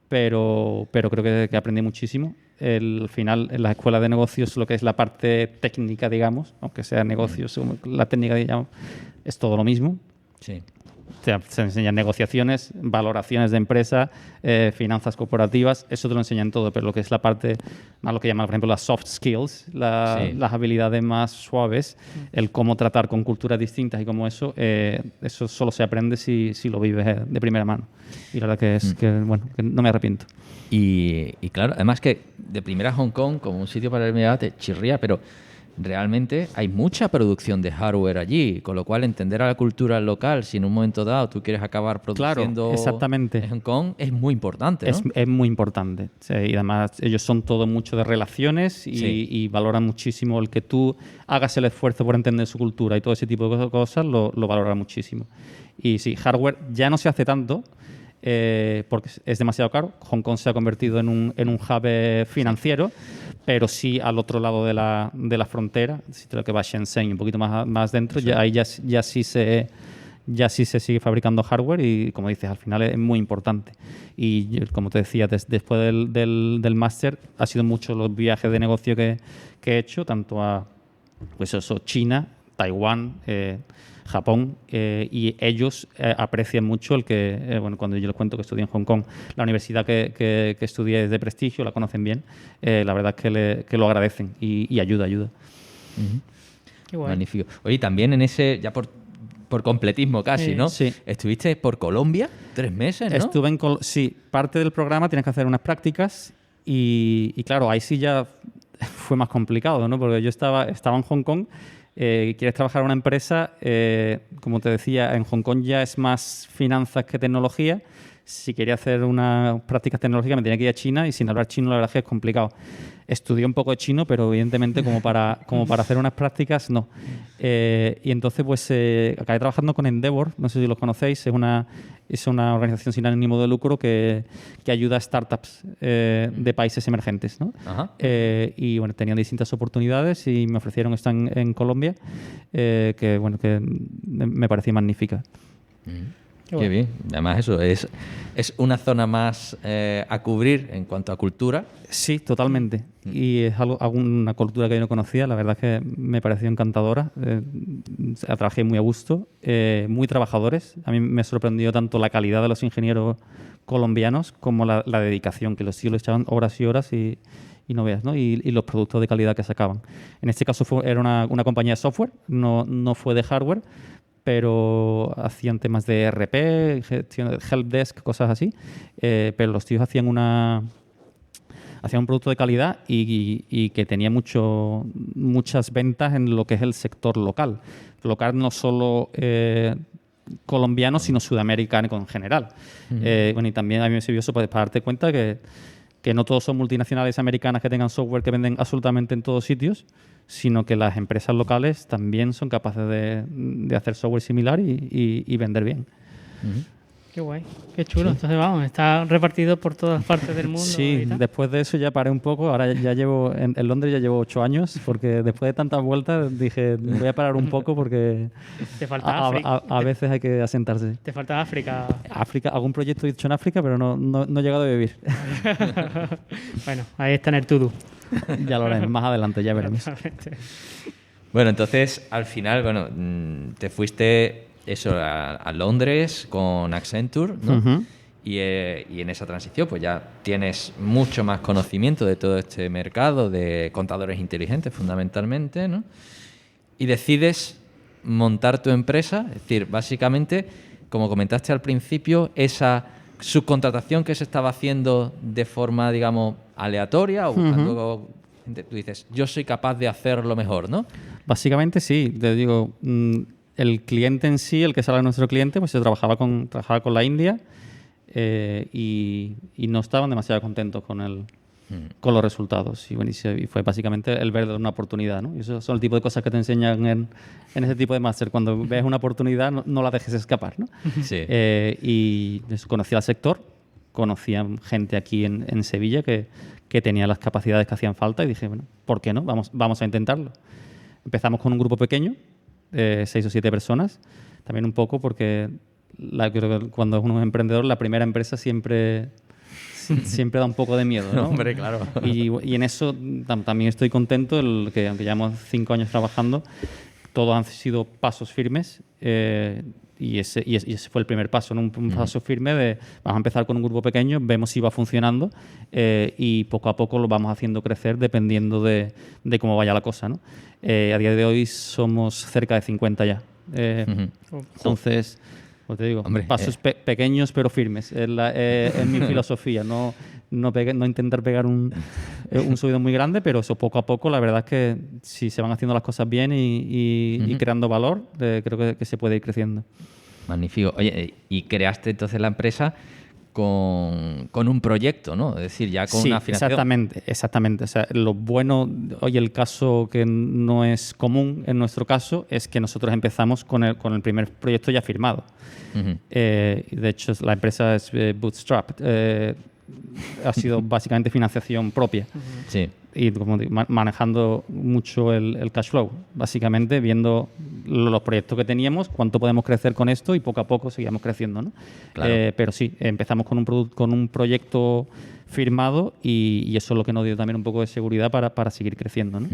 Speaker 4: pero creo que aprendí muchísimo. Al final, en las escuelas de negocios, lo que es la parte técnica, digamos, aunque sea negocios, la técnica, digamos, es todo lo mismo.
Speaker 2: Sí.
Speaker 4: Se enseñan negociaciones, valoraciones de empresa, finanzas corporativas, eso te lo enseñan todo, pero lo que es la parte, más lo que llaman, por ejemplo, las soft skills, las habilidades más suaves, el cómo tratar con culturas distintas y cómo eso solo se aprende si lo vives de primera mano. Y la verdad que no me arrepiento.
Speaker 2: Y claro, además que de primera Hong Kong como un sitio para el MBA te chirría, pero realmente hay mucha producción de hardware allí, con lo cual entender a la cultura local, si en un momento dado tú quieres acabar produciendo
Speaker 4: exactamente.
Speaker 2: en Hong Kong, es muy importante, ¿no?
Speaker 4: Es muy importante. Sí, y además ellos son todo mucho de relaciones y valoran muchísimo el que tú hagas el esfuerzo por entender su cultura y todo ese tipo de cosas, lo valoran muchísimo. Y sí, hardware ya no se hace tanto, porque es demasiado caro. Hong Kong se ha convertido en un hub financiero, pero sí al otro lado de la frontera, si te lo que va a Shenzhen y un poquito más dentro, ahí ya sí se sigue fabricando hardware y, como dices, al final es muy importante. Y yo, como te decía, después del máster ha sido muchos los viajes de negocio que he hecho, tanto a China, Taiwán, Japón, y ellos aprecian mucho el que, cuando yo les cuento que estudié en Hong Kong, la universidad que estudié es de prestigio, la conocen bien, la verdad es que lo agradecen y ayuda.
Speaker 2: Uh-huh.
Speaker 3: Qué guay.
Speaker 2: Magnífico. Oye, también en ese, ya por completismo casi, ¿no?
Speaker 4: Sí.
Speaker 2: Estuviste por Colombia 3 meses, ¿no?
Speaker 4: Estuve sí, parte del programa tienes que hacer unas prácticas y claro, ahí sí ya fue más complicado, ¿no? Porque yo estaba en Hong Kong. Quieres trabajar en una empresa, como te decía, en Hong Kong ya es más finanzas que tecnología. Si quería hacer unas prácticas tecnológicas me tenía que ir a China y sin hablar chino la verdad es que es complicado. Estudié un poco de chino, pero evidentemente como para hacer unas prácticas no. Y entonces pues acabé trabajando con Endeavor, no sé si los conocéis, es una organización sin ánimo de lucro que ayuda a startups de países emergentes, ¿no?
Speaker 2: Ajá.
Speaker 4: Y tenían distintas oportunidades y me ofrecieron estar en Colombia, que me parecía magnífica.
Speaker 2: Qué bien. Además eso, es una zona más a cubrir en cuanto a cultura.
Speaker 4: Sí, totalmente. Y es una cultura que yo no conocía, la verdad es que me pareció encantadora. Trabajé muy a gusto, muy trabajadores. A mí me sorprendió tanto la calidad de los ingenieros colombianos como la dedicación, que los tíos le echaban horas y horas y no veas, ¿no? Y los productos de calidad que sacaban. En este caso era una compañía de software, no fue de hardware, pero hacían temas de ERP, gestión de helpdesk, cosas así. Pero los tíos hacían un producto de calidad y que tenía muchas ventas en lo que es el sector local. Local no solo colombiano, sino sudamericano en general. Y también a mí me sirvió eso para darte cuenta que no todos son multinacionales americanas que tengan software que venden absolutamente en todos sitios, sino que las empresas locales también son capaces de hacer software similar y vender bien.
Speaker 3: Qué guay, qué chulo. Sí. Entonces, vamos, está repartido por todas partes del mundo.
Speaker 4: Sí, después de eso ya paré un poco. Ahora ya llevo, en Londres ya llevo 8 años, porque después de tantas vueltas dije, voy a parar un poco porque
Speaker 3: te falta África.
Speaker 4: A veces hay que asentarse.
Speaker 3: Te falta África.
Speaker 4: África, algún proyecto he hecho en África, pero no he llegado a vivir.
Speaker 3: Bueno, ahí está en el to-do.
Speaker 4: Ya lo haremos, más adelante, ya veremos.
Speaker 2: Bueno, entonces, al final, te fuiste a Londres con Accenture, ¿no? Uh-huh. Y en esa transición pues ya tienes mucho más conocimiento de todo este mercado de contadores inteligentes fundamentalmente, ¿no? Y decides montar tu empresa, es decir, básicamente, como comentaste al principio, esa subcontratación que se estaba haciendo de forma, digamos, aleatoria o buscando... Tú dices, yo soy capaz de hacerlo mejor, ¿no?
Speaker 4: Básicamente sí, te digo... El cliente en sí, el que sale nuestro cliente, pues se trabajaba con la India y no estaban demasiado contentos con los resultados. Y, bueno, y fue básicamente el ver una oportunidad, ¿no? Y esos son el tipo de cosas que te enseñan en ese tipo de máster. Cuando ves una oportunidad, no la dejes escapar, ¿no?
Speaker 2: Sí.
Speaker 4: Y conocía el sector, conocía gente aquí en Sevilla que tenía las capacidades que hacían falta y dije, bueno, ¿por qué no? Vamos a intentarlo. Empezamos con un grupo pequeño, 6 o 7 personas, también un poco porque creo que cuando uno es emprendedor, la primera empresa siempre da un poco de miedo, ¿no?
Speaker 2: Hombre, claro.
Speaker 4: Y en eso también estoy contento, que aunque llevamos 5 años trabajando, todos han sido pasos firmes y ese fue el primer paso, ¿no? Un paso firme de vamos a empezar con un grupo pequeño, vemos si va funcionando y poco a poco lo vamos haciendo crecer dependiendo de cómo vaya la cosa, ¿no? A día de hoy somos cerca de 50 ya. Entonces, pues te digo, hombre, pasos pequeños pero firmes. Es mi filosofía, no intentar pegar un subido muy grande, pero eso poco a poco, la verdad es que si se van haciendo las cosas bien y creando valor, creo que se puede ir creciendo.
Speaker 2: Magnífico. Oye, y creaste entonces la empresa con un proyecto, ¿no? Es decir, ya con una financiación.
Speaker 4: Exactamente. O sea, lo bueno, hoy el caso que no es común en nuestro caso, es que nosotros empezamos con el primer proyecto ya firmado. De hecho, la empresa es bootstrapped. Ha sido básicamente financiación propia.
Speaker 2: Sí.
Speaker 4: Y como digo, manejando mucho el cash flow, básicamente viendo los proyectos que teníamos, cuánto podemos crecer con esto y poco a poco seguíamos creciendo, ¿no?
Speaker 2: Claro.
Speaker 4: Pero sí, empezamos con un proyecto firmado y eso es lo que nos dio también un poco de seguridad para seguir creciendo, ¿no?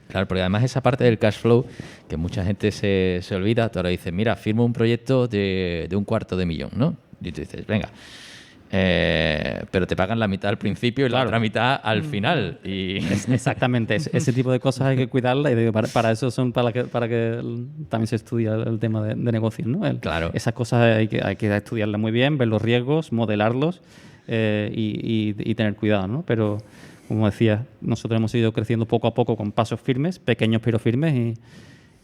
Speaker 2: Claro, porque además esa parte del cash flow que mucha gente se olvida, tú ahora dices, mira, firmo un proyecto de $250,000, ¿no? Y tú dices, venga, pero te pagan la mitad al principio y la otra mitad al final.
Speaker 4: Exactamente, ese tipo de cosas hay que cuidarlas y para eso son para que también se estudia el tema de negocios, ¿no?
Speaker 2: Claro.
Speaker 4: Esas cosas hay que estudiarlas muy bien, ver los riesgos, modelarlos y tener cuidado, ¿no? Pero como decía, nosotros hemos ido creciendo poco a poco con pasos firmes, pequeños pero firmes y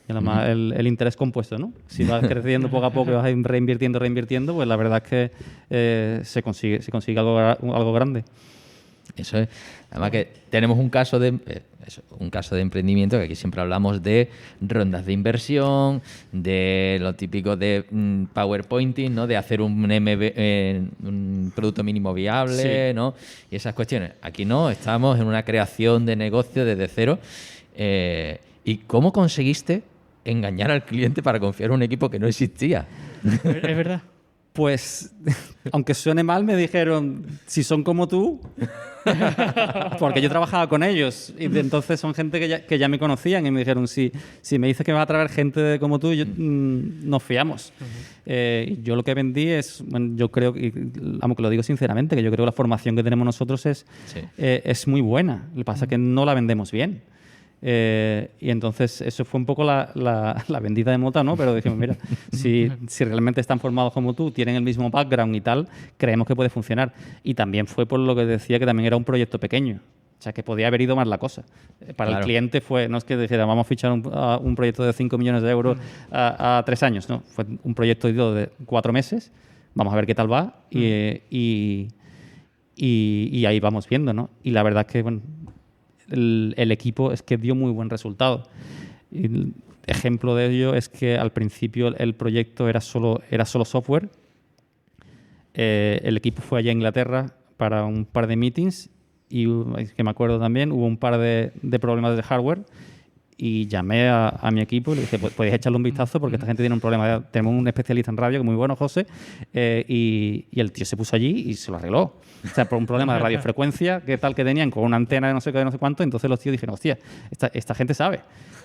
Speaker 4: además el interés compuesto, ¿no? Si vas creciendo poco a poco y vas reinvirtiendo, pues la verdad es que se consigue algo grande.
Speaker 2: Eso es. Además que tenemos un caso de emprendimiento que aquí siempre hablamos de rondas de inversión, de lo típico de PowerPointing, ¿no? De hacer un producto mínimo viable, sí, ¿no? Y esas cuestiones. Aquí no, estamos en una creación de negocio desde cero. ¿Y cómo conseguiste engañar al cliente para confiar en un equipo que no existía?
Speaker 3: Es verdad.
Speaker 4: Pues, aunque suene mal, me dijeron, si son como tú, porque yo trabajaba con ellos. Y entonces son gente que ya me conocían y me dijeron, si me dices que va a traer gente como tú, nos fiamos. Yo lo que vendí es, bueno, yo creo, y que lo digo sinceramente, que yo creo que la formación que tenemos nosotros es muy buena. Lo que pasa es que no la vendemos bien. Y entonces eso fue un poco la vendida de mota, ¿no? Pero dijimos, mira, si realmente están formados como tú, tienen el mismo background y tal, creemos que puede funcionar. Y también fue por lo que decía que también era un proyecto pequeño. O sea, que podía haber ido más la cosa. Para el cliente no es que dijera, vamos a fichar un proyecto de 5 millones de euros a 3 años, ¿no? Fue un proyecto de 4 meses, vamos a ver qué tal va y ahí vamos viendo, ¿no? Y la verdad es que, bueno, el equipo es que dio muy buen resultado. Y el ejemplo de ello es que al principio el proyecto era solo software el equipo fue allá a Inglaterra para un par de meetings y, que me acuerdo también, hubo un par de problemas de hardware y llamé a mi equipo y le dije, pues podéis echarle un vistazo porque esta gente tiene un problema. Tenemos un especialista en radio que es muy bueno, José, y el tío se puso allí y se lo arregló. O sea, por un problema de radiofrecuencia que tal que tenían con una antena de no sé qué, de no sé cuánto, entonces los tíos dijeron, hostia, esta gente sabe.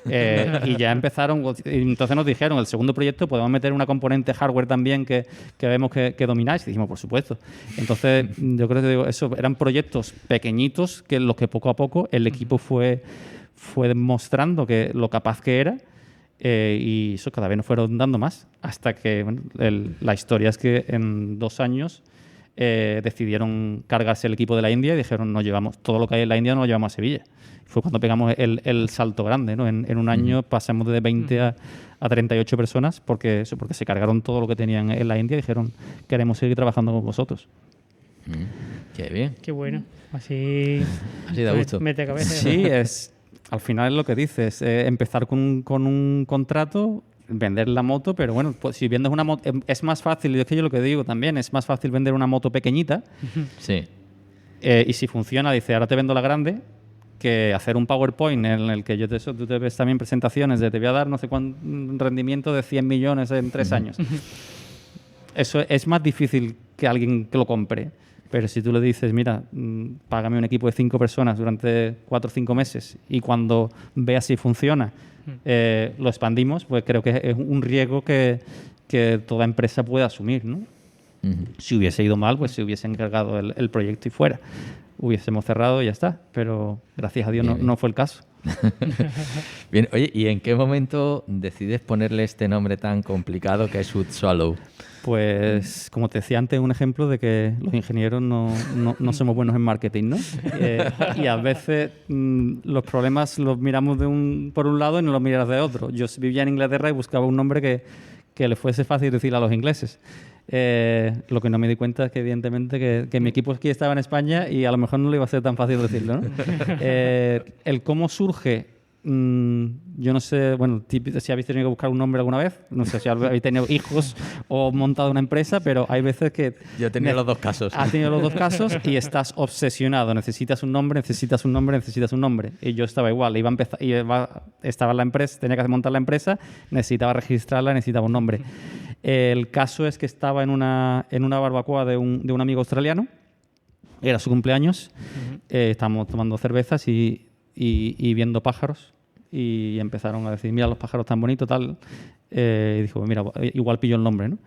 Speaker 4: Y ya empezaron, y entonces nos dijeron, el segundo proyecto podemos meter una componente hardware también que vemos que domináis. Y dijimos, por supuesto. Entonces, yo creo que digo, eso eran proyectos pequeñitos que en los que poco a poco el equipo fue demostrando que lo capaz que era, y eso cada vez nos fueron dando más, hasta que bueno, la historia es que en 2 años decidieron cargarse el equipo de la India y dijeron, nos llevamos todo lo que hay en la India, nos lo llevamos a Sevilla. Fue cuando pegamos el salto grande, ¿no? En un año pasamos de 20 a 38 personas porque se cargaron todo lo que tenían en la India y dijeron, queremos seguir trabajando con vosotros.
Speaker 2: Qué bien.
Speaker 3: Qué bueno. Así
Speaker 2: da gusto.
Speaker 3: Mete cabeza.
Speaker 4: Sí, al final es lo que dices, empezar con un contrato, vender la moto, pero bueno, pues si vendes una moto, es más fácil, y es que yo lo que digo también, es más fácil vender una moto pequeñita.
Speaker 2: Sí.
Speaker 4: Y si funciona, dice, ahora te vendo la grande, que hacer un PowerPoint en el que tú te ves también presentaciones de te voy a dar no sé cuánto rendimiento de 100 millones en 3 años. Eso es más difícil que alguien que lo compre. Pero si tú le dices, mira, págame un equipo de 5 personas durante 4 o 5 meses y cuando veas si funciona, lo expandimos, pues creo que es un riesgo que toda empresa puede asumir, ¿no? Si hubiese ido mal, pues se hubiese encargado el proyecto y fuera. Hubiésemos cerrado y ya está. Pero gracias a Dios no fue el caso.
Speaker 2: Bien, oye, ¿y en qué momento decides ponerle este nombre tan complicado que es WoodSwallow?
Speaker 4: Pues, como te decía antes, un ejemplo de que los ingenieros no somos buenos en marketing, ¿no? Y a veces los problemas los miramos por un lado y no los miras de otro. Yo vivía en Inglaterra y buscaba un nombre que le fuese fácil decir a los ingleses. Lo que no me di cuenta es que, evidentemente, que mi equipo aquí estaba en España y a lo mejor no le iba a ser tan fácil decirlo, ¿no? El cómo surge... yo no sé, bueno, si habéis tenido que buscar un nombre alguna vez, no sé si habéis tenido hijos o montado una empresa, pero hay veces que...
Speaker 2: Yo he tenido los dos casos.
Speaker 4: Has tenido los dos casos y estás obsesionado. Necesitas un nombre. Y yo estaba igual. Estaba en la empresa, tenía que montar la empresa, necesitaba registrarla, necesitaba un nombre. El caso es que estaba en una barbacoa de un amigo australiano. Era su cumpleaños. Estábamos tomando cervezas y viendo pájaros y empezaron a decir, mira los pájaros tan bonitos, tal. Y dijo, mira, igual pillo el nombre, ¿no?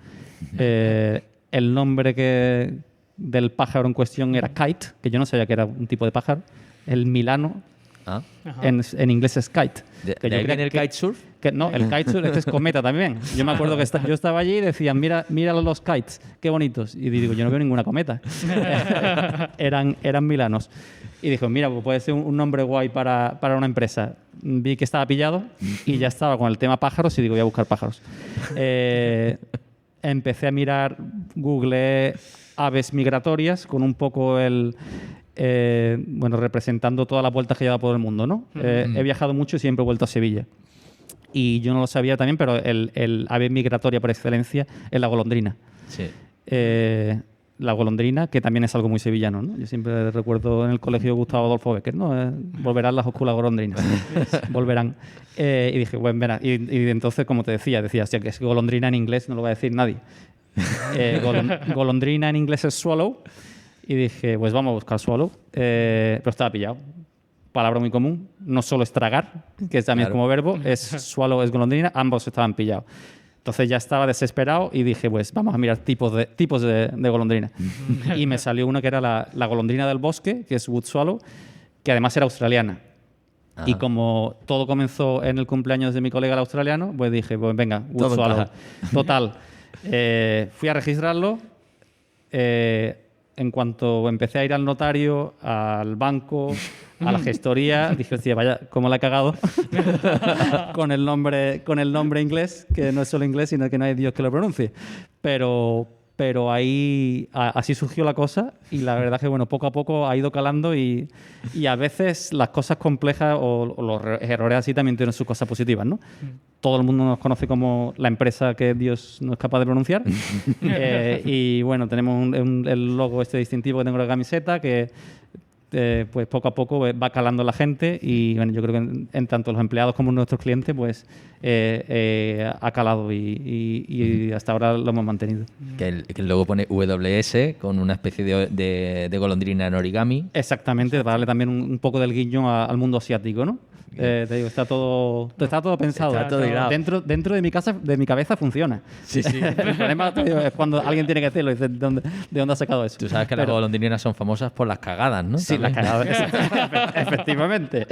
Speaker 4: El nombre del pájaro en cuestión era kite, que yo no sabía que era un tipo de pájaro. El milano, en inglés es kite.
Speaker 2: ¿De ahí viene el kitesurf?
Speaker 4: No, el kitesurf es cometa también. Yo me acuerdo que yo estaba allí y decían, mira los kites, qué bonitos. Y digo, yo no veo ninguna cometa. eran milanos. Y dijo, mira, pues puede ser un nombre guay para una empresa. Vi que estaba pillado y ya estaba con el tema pájaros y digo, voy a buscar pájaros. Empecé a mirar, googleé aves migratorias con un poco representando todas las vueltas que he dado por el mundo, ¿no? He viajado mucho y siempre he vuelto a Sevilla. Y yo no lo sabía también, pero el ave migratoria por excelencia es la golondrina.
Speaker 2: Sí.
Speaker 4: La golondrina, que también es algo muy sevillano, ¿no? Yo siempre recuerdo en el colegio Gustavo Adolfo Bécquer, ¿no? Volverán las oscuras golondrinas. Volverán. Y dije, bueno, verá. Y entonces, como te decía, si es golondrina en inglés no lo va a decir nadie. Golondrina en inglés es swallow. Y dije, pues vamos a buscar swallow. Pero estaba pillado. Palabra muy común. No solo es tragar, que es también como verbo, es swallow, es golondrina. Ambos estaban pillados. Entonces ya estaba desesperado y dije, pues vamos a mirar tipos de golondrina. Y me salió una que era la golondrina del bosque, que es WoodSwallow, que además era australiana. Y como todo comenzó en el cumpleaños de mi colega el australiano, pues dije, pues venga, WoodSwallow. Total. Fui a registrarlo. En cuanto empecé a ir al notario, al banco, a la gestoría, dije, hostia, vaya, cómo la he cagado con el nombre inglés, que no es solo inglés, sino que no hay Dios que lo pronuncie. Pero pero ahí así surgió la cosa y la verdad que bueno, poco a poco ha ido calando y a veces las cosas complejas o los errores así también tienen sus cosas positivas, ¿no? Todo el mundo nos conoce como la empresa que Dios no es capaz de pronunciar y bueno, tenemos el logo distintivo que tengo en la camiseta que pues poco a poco va calando la gente y bueno, yo creo que en tanto los empleados como nuestros clientes pues ha calado y hasta ahora lo hemos mantenido.
Speaker 2: Que el logo pone WS con una especie de golondrina en origami.
Speaker 4: Exactamente, para darle también un poco del guiño al mundo asiático, ¿no? Te digo, está todo pensado.
Speaker 2: Está todo hilado.
Speaker 4: Dentro de mi cabeza funciona.
Speaker 2: Sí.
Speaker 4: El problema es cuando alguien tiene que hacerlo y dice, ¿de dónde has sacado eso?
Speaker 2: Tú sabes que las golondrinas son famosas por las cagadas, ¿no?
Speaker 4: Sí,
Speaker 2: También.
Speaker 4: las cagadas. Efectivamente,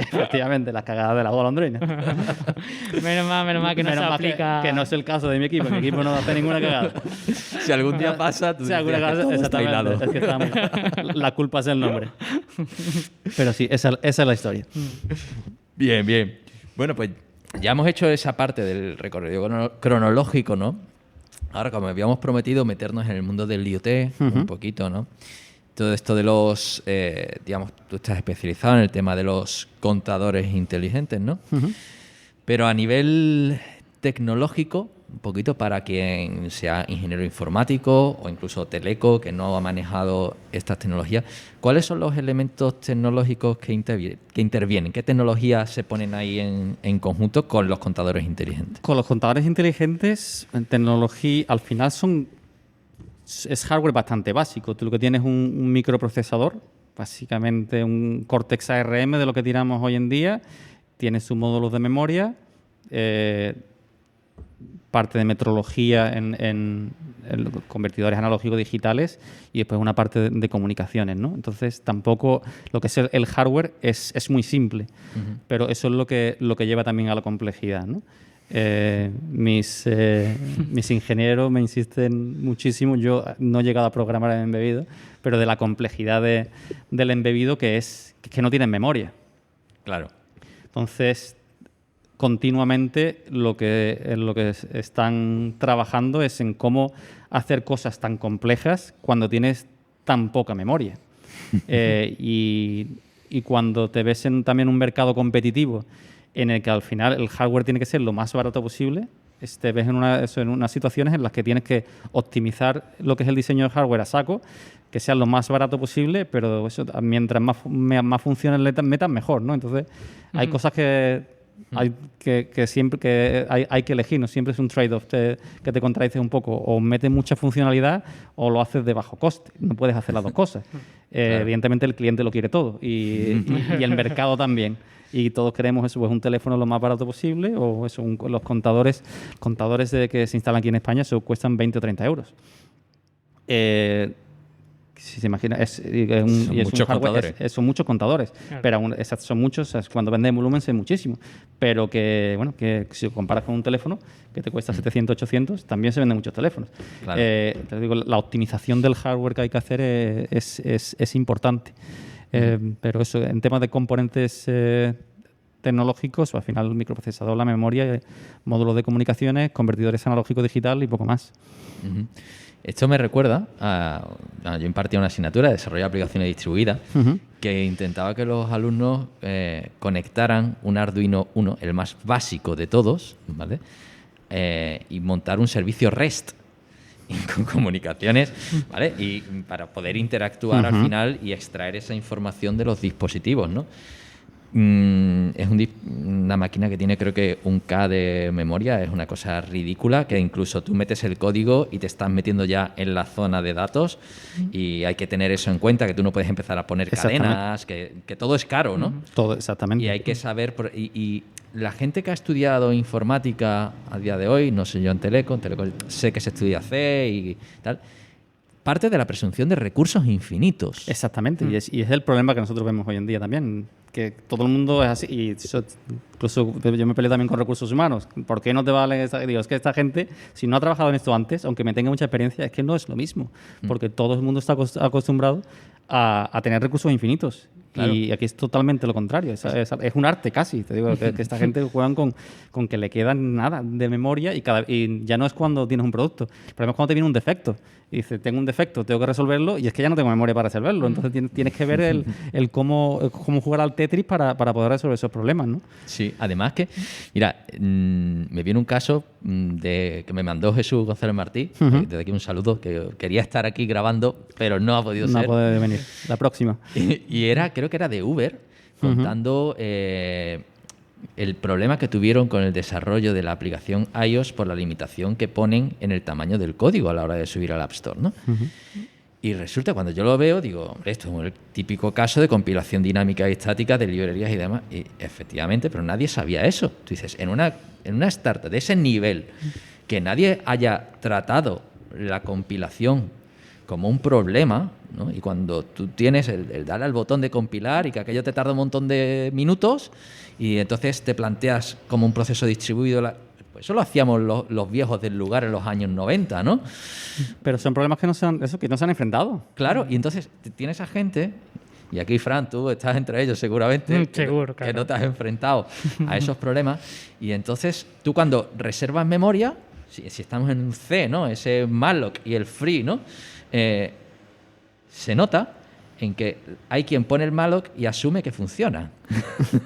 Speaker 4: las cagadas de la golondrina.
Speaker 3: Menos mal que no se aplica.
Speaker 4: Que no es el caso de mi equipo. Mi equipo no hace ninguna cagada.
Speaker 2: Si algún día pasa, tú
Speaker 4: Si alguna
Speaker 2: dices que
Speaker 4: cagada,
Speaker 2: todo está hilado.
Speaker 4: exactamente. Es que la culpa es el nombre. Pero sí, esa es la historia.
Speaker 2: Bien. Bueno, pues ya hemos hecho esa parte del recorrido cronológico, ¿no? Ahora, como habíamos prometido, meternos en el mundo del IoT un poquito, ¿no? Todo esto de los, digamos, tú estás especializado en el tema de los contadores inteligentes, ¿no? Pero a nivel tecnológico, un poquito para quien sea ingeniero informático o incluso teleco, que no ha manejado estas tecnologías, ¿cuáles son los elementos tecnológicos que intervienen? ¿Qué tecnologías se ponen ahí en conjunto con los contadores inteligentes?
Speaker 4: Con los contadores inteligentes, en tecnología, al final es hardware bastante básico. Tú lo que tienes es un microprocesador, básicamente un Cortex ARM de lo que tiramos hoy en día, tienes sus módulos de memoria, parte de metrología en convertidores analógicos digitales y después una parte de comunicaciones, ¿no? Entonces tampoco lo que es el hardware es muy simple, pero eso es lo que lleva también a la complejidad, ¿no? Mis ingenieros me insisten muchísimo. Yo no he llegado a programar en embebido, pero de la complejidad del embebido que no tienen memoria.
Speaker 2: Claro.
Speaker 4: Entonces, continuamente lo que están trabajando es en cómo hacer cosas tan complejas cuando tienes tan poca memoria. Y cuando te ves en también un mercado competitivo en el que al final el hardware tiene que ser lo más barato posible, te ves en unas situaciones en las que tienes que optimizar lo que es el diseño de hardware a saco, que sea lo más barato posible, pero eso mientras más funciones le metas, mejor, ¿no? Entonces, hay cosas que siempre hay que elegir, no siempre es un trade-off que te contradices un poco, o metes mucha funcionalidad o lo haces de bajo coste, no puedes hacer las dos cosas. Claro. Evidentemente el cliente lo quiere todo y el mercado también, y todos queremos eso, pues un teléfono lo más barato posible, o eso, los contadores que se instalan aquí en España eso cuestan 20 o 30 euros. Si se imagina, son muchos contadores, claro. Pero son muchos, cuando venden volumen es muchísimo, pero que si lo comparas con un teléfono que te cuesta 700, 800, también se venden muchos teléfonos. Claro. Te digo, la optimización del hardware que hay que hacer es importante, pero eso, en temas de componentes tecnológicos, al final el microprocesador, la memoria, módulos de comunicaciones, convertidores analógicos digital y poco más.
Speaker 2: Esto me recuerda yo impartía una asignatura de desarrollo de aplicaciones distribuidas que intentaba que los alumnos conectaran un Arduino Uno, el más básico de todos, ¿vale? Y montar un servicio REST con comunicaciones, ¿vale? Y para poder interactuar al final y extraer esa información de los dispositivos, ¿no? Es una máquina que tiene creo que 1K de memoria, es una cosa ridícula, que incluso tú metes el código y te estás metiendo ya en la zona de datos y hay que tener eso en cuenta, que tú no puedes empezar a poner cadenas, que todo es caro, ¿no?
Speaker 4: Todo, exactamente.
Speaker 2: Y hay que saber, y la gente que ha estudiado informática a día de hoy, no sé yo en Teleco sé que se estudia C y tal, parte de la presunción de recursos infinitos.
Speaker 4: Exactamente, y es el problema que nosotros vemos hoy en día también, que todo el mundo es así, y eso, incluso yo me peleé también con recursos humanos. ¿Por qué no te vale esa? Digo, es que esta gente, si no ha trabajado en esto antes, aunque me tenga mucha experiencia, es que no es lo mismo, porque todo el mundo está acostumbrado a tener recursos infinitos.
Speaker 2: Claro.
Speaker 4: Y aquí es totalmente lo contrario. Es un arte casi. Te digo que esta gente juegan con que le quedan nada de memoria y ya no es cuando tienes un producto. El problema es cuando te viene un defecto. Y dices, tengo un defecto, tengo que resolverlo y es que ya no tengo memoria para resolverlo. Entonces tienes que ver el cómo jugar al Tetris para poder resolver esos problemas, ¿no?
Speaker 2: Sí, además que, mira, me viene un caso que me mandó Jesús González Martí, desde aquí un saludo, que quería estar aquí grabando, pero no ha podido ser.
Speaker 4: No ha podido venir. La próxima.
Speaker 2: Y creo que era de Uber, contando el problema que tuvieron con el desarrollo de la aplicación iOS por la limitación que ponen en el tamaño del código a la hora de subir al App Store, ¿no? Y resulta, cuando yo lo veo, digo, hombre, esto es el típico caso de compilación dinámica y estática de librerías y demás. Y efectivamente, pero nadie sabía eso. Tú dices, en una startup de ese nivel, que nadie haya tratado la compilación como un problema, ¿no? Y cuando tú tienes el darle al botón de compilar y que aquello te tarda un montón de minutos y entonces te planteas como un proceso distribuido, pues eso lo hacíamos los viejos del lugar en los años 90, ¿no?
Speaker 4: Pero son problemas que no se han enfrentado.
Speaker 2: Claro, y entonces tienes a gente, y aquí, Fran, tú estás entre ellos seguramente,
Speaker 3: Seguro,
Speaker 2: que no te has enfrentado a esos problemas, y entonces tú cuando reservas memoria, si estamos en un C, ¿no? Ese malloc y el free, ¿no? Se nota en que hay quien pone el malloc y asume que funciona.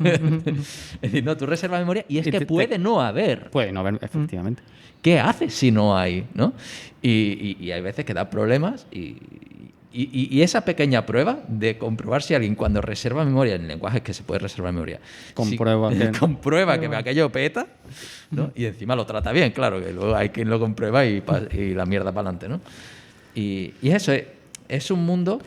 Speaker 2: Es decir, no, tú reservas memoria y es que puede no haber.
Speaker 4: Puede no haber, efectivamente.
Speaker 2: ¿Qué haces si no hay? ¿No? Y hay veces que da problemas y esa pequeña prueba de comprobar si alguien cuando reserva memoria en lenguajes que se puede reservar memoria comprueba que aquello peta, ¿no? Y encima lo trata bien, claro, que luego hay quien lo comprueba y la mierda para adelante, ¿no? Y eso es un mundo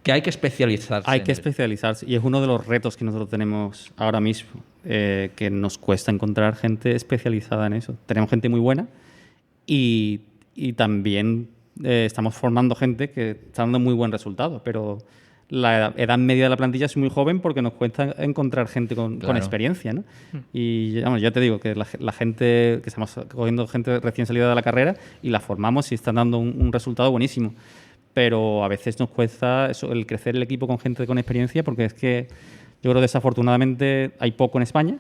Speaker 2: que hay que especializarse.
Speaker 4: Hay que especializarse y es uno de los retos que nosotros tenemos ahora mismo, que nos cuesta encontrar gente especializada en eso. Tenemos gente muy buena y también estamos formando gente que está dando muy buen resultado, pero la edad media de la plantilla es muy joven porque nos cuesta encontrar gente con experiencia, ¿no? Y vamos, ya te digo que la gente, que estamos cogiendo gente recién salida de la carrera y la formamos y están dando un resultado buenísimo. Pero a veces nos cuesta el crecer el equipo con gente con experiencia porque es que yo creo que desafortunadamente hay poco en España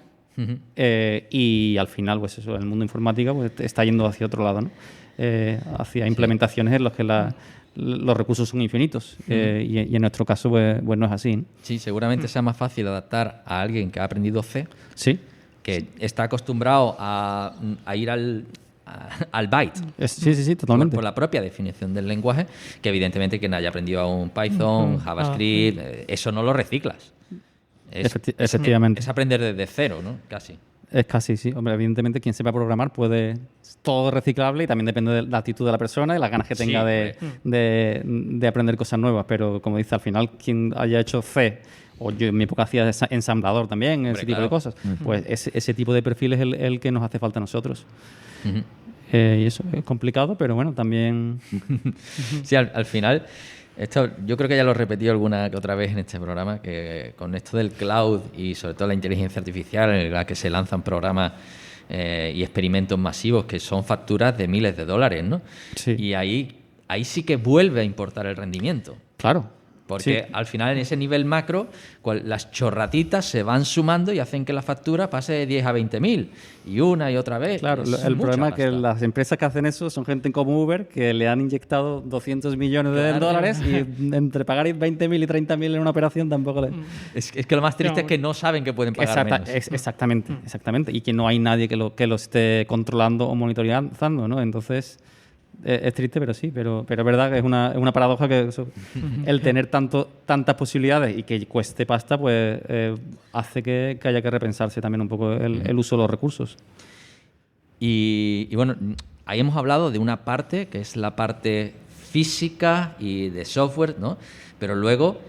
Speaker 4: y al final pues eso, el mundo informática pues, está yendo hacia otro lado, ¿no? Hacia implementaciones en las que los recursos son infinitos y en nuestro caso pues no es así, ¿no? Sí,
Speaker 2: seguramente sea más fácil adaptar a alguien que ha aprendido C,
Speaker 4: sí,
Speaker 2: que está acostumbrado a ir al byte.
Speaker 4: Sí, totalmente.
Speaker 2: Por la propia definición del lenguaje, que evidentemente quien haya aprendido aún Python, JavaScript, eso no lo reciclas.
Speaker 4: Efectivamente.
Speaker 2: Es aprender desde cero, ¿no? Casi.
Speaker 4: Es casi, sí. Hombre, evidentemente quien sepa programar puede... Es todo reciclable y también depende de la actitud de la persona y las ganas que tenga de aprender cosas nuevas. Pero, como dice, al final, quien haya hecho C, o yo en mi época hacía ensamblador también, ese tipo de cosas, pues ese tipo de perfil es el que nos hace falta a nosotros. Y eso es complicado, pero bueno, también...
Speaker 2: Sí, al final... Esto yo creo que ya lo he repetido alguna que otra vez en este programa, que con esto del cloud y sobre todo la inteligencia artificial en la que se lanzan programas y experimentos masivos que son facturas de miles de dólares, ¿no?
Speaker 4: Sí.
Speaker 2: Y ahí sí que vuelve a importar el rendimiento.
Speaker 4: Claro.
Speaker 2: Porque al final en ese nivel macro las chorratitas se van sumando y hacen que la factura pase de 10 a 20.000 y una y otra vez.
Speaker 4: Claro, el problema es que las empresas que hacen eso son gente como Uber que le han inyectado 200 millones de dólares y entre pagar 20.000 y 30.000 en una operación tampoco le...
Speaker 2: Es que lo más triste es que no saben que pueden pagar menos.
Speaker 4: Exactamente. Y que no hay nadie que lo esté controlando o monitorizando, ¿no? Entonces... Es triste, pero sí, pero es verdad que es una paradoja que el tener tantas posibilidades y que cueste pasta, pues hace que haya que repensarse también un poco el uso de los recursos.
Speaker 2: Y bueno, ahí hemos hablado de una parte que es la parte física y de software, ¿no? Pero luego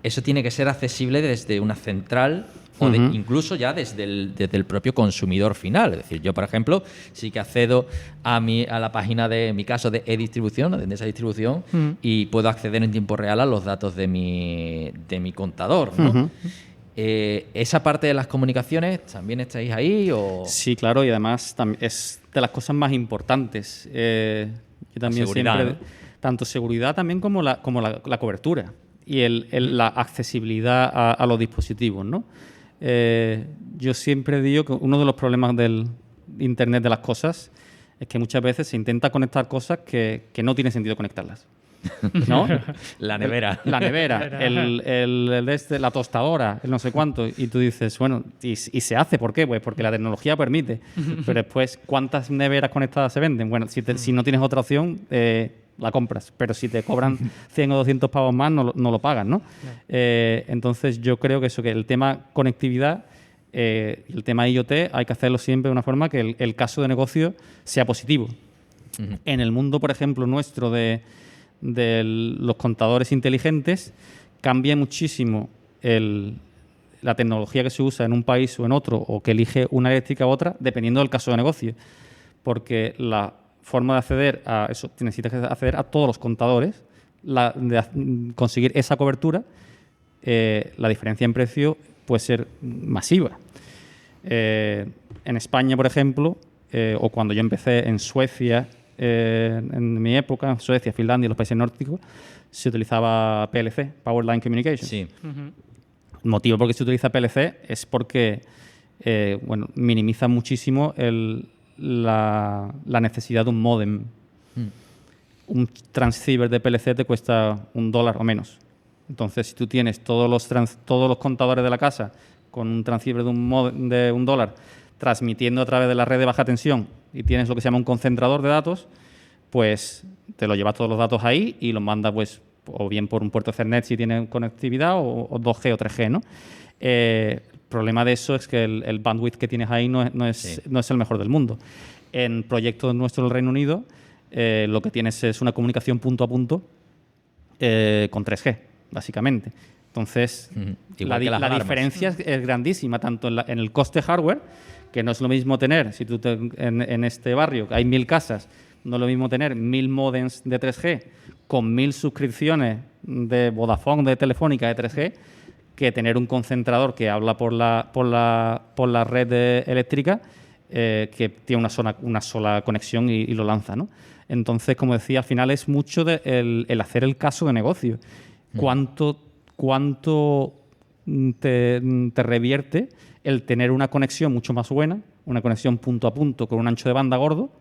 Speaker 2: eso tiene que ser accesible desde una central o incluso ya desde el propio consumidor final. Es decir, yo, por ejemplo, sí que accedo a la página de, en mi caso, de e-distribución, de esa distribución, y puedo acceder en tiempo real a los datos de mi contador, ¿no? ¿Esa parte de las comunicaciones también estáis ahí? ¿O?
Speaker 4: Sí, claro, y además es de las cosas más importantes. Yo también
Speaker 2: seguridad,
Speaker 4: siempre... ¿no? Tanto seguridad también como la cobertura. la accesibilidad a los dispositivos, ¿no? Yo siempre digo que uno de los problemas del Internet de las cosas es que muchas veces se intenta conectar cosas que no tiene sentido conectarlas, ¿no?
Speaker 2: La nevera.
Speaker 4: La nevera, la tostadora, el no sé cuánto. Y tú dices, bueno, ¿y se hace? ¿Por qué? Pues porque la tecnología permite. Pero después, ¿cuántas neveras conectadas se venden? Bueno, si no tienes otra opción, la compras. Pero si te cobran 100 o 200 pavos más, no lo pagas, ¿no? Entonces, yo creo que el tema conectividad y el tema IoT hay que hacerlo siempre de una forma que el caso de negocio sea positivo. En el mundo, por ejemplo, nuestro de los contadores inteligentes, cambia muchísimo la tecnología que se usa en un país o en otro, o que elige una eléctrica u otra, dependiendo del caso de negocio. Porque la forma de acceder a eso, necesitas acceder a todos los contadores, conseguir esa cobertura, la diferencia en precio puede ser masiva. En España, por ejemplo, o cuando yo empecé en Suecia, en mi época, en Suecia, Finlandia y los países nórdicos, se utilizaba PLC, Power Line Communication.
Speaker 2: Sí.
Speaker 4: El motivo por el que se utiliza PLC es porque minimiza muchísimo la necesidad de un módem. Un transceiver de PLC te cuesta $1 o menos. Entonces, si tú tienes todos los contadores de la casa con un transceiver de $1 transmitiendo a través de la red de baja tensión y tienes lo que se llama un concentrador de datos, pues te lo llevas todos los datos ahí y los mandas pues o bien por un puerto Ethernet si tiene conectividad o 2G o 3G, ¿no? El problema de eso es que el bandwidth que tienes ahí no es el mejor del mundo. En proyectos nuestros del Reino Unido lo que tienes es una comunicación punto a punto con 3G, básicamente. Entonces, la diferencia es grandísima, tanto en el coste hardware, que no es lo mismo tener, si tú en este barrio hay 1000 casas, no es lo mismo tener 1000 modems de 3G con 1000 suscripciones de Vodafone, de Telefónica, de 3G, que tener un concentrador que habla por la red eléctrica que tiene una sola conexión y lo lanza, ¿no? Entonces, como decía, al final es mucho el hacer el caso de negocio. ¿Cuánto te revierte el tener una conexión mucho más buena, una conexión punto a punto con un ancho de banda gordo,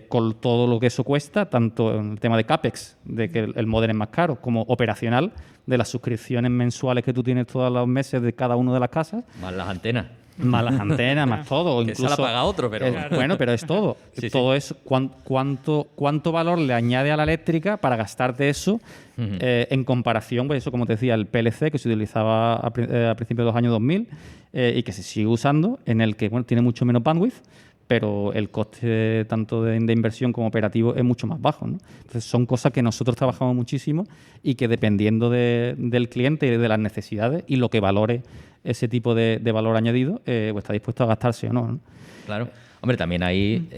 Speaker 4: con todo lo que eso cuesta, tanto en el tema de CAPEX, de que el módem es más caro, como operacional, de las suscripciones mensuales que tú tienes todos los meses de cada una de las casas?
Speaker 2: Más las antenas.
Speaker 4: Más las antenas, más todo.
Speaker 2: Que
Speaker 4: incluso,
Speaker 2: se la paga otro, pero...
Speaker 4: Bueno, pero es todo.
Speaker 2: Sí,
Speaker 4: todo eso. ¿Cuánto valor le añade a la eléctrica para gastarte eso en comparación, pues eso, como te decía, el PLC que se utilizaba a principios de los años 2000 y que se sigue usando, en el que tiene mucho menos bandwidth, pero el coste tanto de inversión como operativo es mucho más bajo, ¿no? Entonces son cosas que nosotros trabajamos muchísimo y que dependiendo del cliente y de las necesidades y lo que valore ese tipo de valor añadido, pues está dispuesto a gastarse o no, ¿no?
Speaker 2: Claro. Hombre, también ahí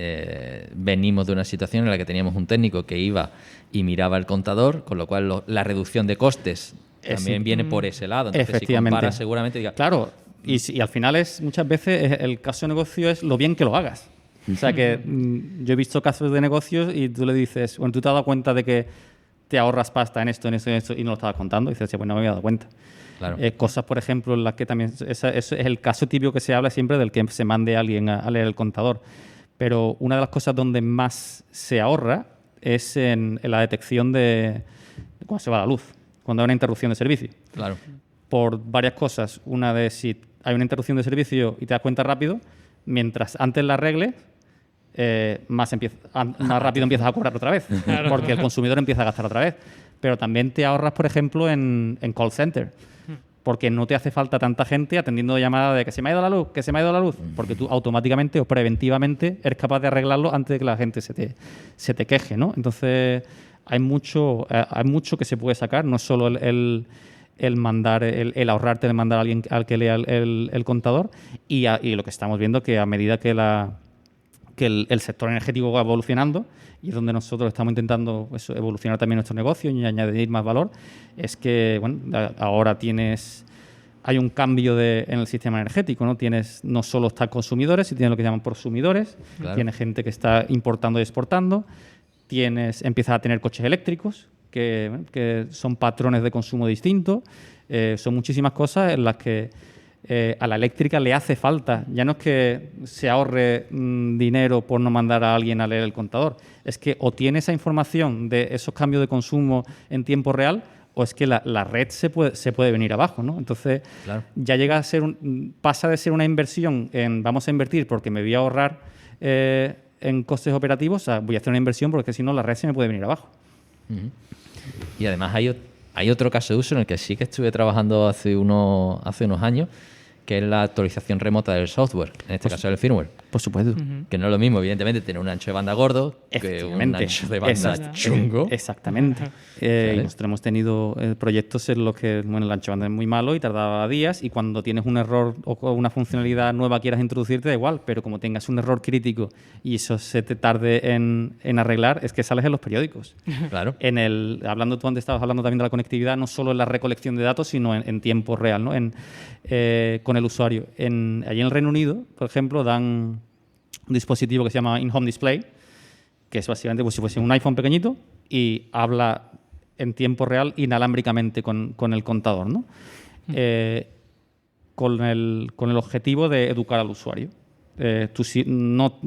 Speaker 2: venimos de una situación en la que teníamos un técnico que iba y miraba el contador, con lo cual la reducción de costes también viene por ese lado. Entonces,
Speaker 4: efectivamente.
Speaker 2: Si comparas, seguramente diga,
Speaker 4: claro. Y al final muchas veces el caso de negocio es lo bien que lo hagas. O sea que yo he visto casos de negocios y tú le dices, bueno, tú te has dado cuenta de que te ahorras pasta en esto y no lo estabas contando. Y dices, pues no me había dado cuenta.
Speaker 2: Claro.
Speaker 4: Cosas, por ejemplo, en las que también... Eso es el caso típico que se habla siempre del que se mande a alguien a leer el contador. Pero una de las cosas donde más se ahorra es en la detección de cuando se va la luz, cuando hay una interrupción de servicio.
Speaker 2: Claro.
Speaker 4: Por varias cosas. Una de si hay una interrupción de servicio y te das cuenta rápido, mientras antes la arregles, más rápido empiezas a cobrar otra vez, claro. Porque el consumidor empieza a gastar otra vez. Pero también te ahorras, por ejemplo, en call center, porque no te hace falta tanta gente atendiendo llamadas de que se me ha ido la luz, porque tú automáticamente o preventivamente eres capaz de arreglarlo antes de que la gente se te queje, ¿no? Entonces hay mucho que se puede sacar, no es solo el ahorrarte de mandar a alguien al que lea el contador y lo que estamos viendo que a medida que el sector energético va evolucionando, y es donde nosotros estamos intentando evolucionar también nuestro negocio y añadir más valor, es que ahora hay un cambio en el sistema energético, ¿no? No solo están consumidores, sino tienes lo que llaman prosumidores, claro. Tienes gente que está importando y exportando, empiezas a tener coches eléctricos, que son patrones de consumo distintos. Son muchísimas cosas en las que a la eléctrica le hace falta. Ya no es que se ahorre dinero por no mandar a alguien a leer el contador. Es que o tiene esa información de esos cambios de consumo en tiempo real, o es que la red se puede venir abajo, ¿no? Entonces, claro, ya llega a ser pasa de ser una inversión en vamos a invertir porque me voy a ahorrar en costes operativos, a voy a hacer una inversión porque si no la red se me puede venir abajo.
Speaker 2: Uh-huh. Y además hay otro caso de uso en el que sí que estuve trabajando hace unos años, que es la actualización remota del software, en este caso del firmware.
Speaker 4: Por supuesto.
Speaker 2: Uh-huh. Que no es lo mismo, evidentemente, tener un ancho de banda gordo que un ancho de banda chungo.
Speaker 4: Exactamente. Nosotros hemos tenido proyectos en los que el ancho de banda es muy malo y tardaba días, y cuando tienes un error o una funcionalidad nueva quieras introducirte, da igual, pero como tengas un error crítico y eso se te tarde en arreglar, es que sales en los periódicos.
Speaker 2: Claro.
Speaker 4: Tú antes estabas hablando también de la conectividad, no solo en la recolección de datos, sino en tiempo real, ¿no? Con el usuario. Allí en el Reino Unido, por ejemplo, dan un dispositivo que se llama In-Home Display, que es básicamente como si fuese un iPhone pequeñito y habla en tiempo real inalámbricamente con el contador, ¿no? Con el objetivo de educar al usuario. Que no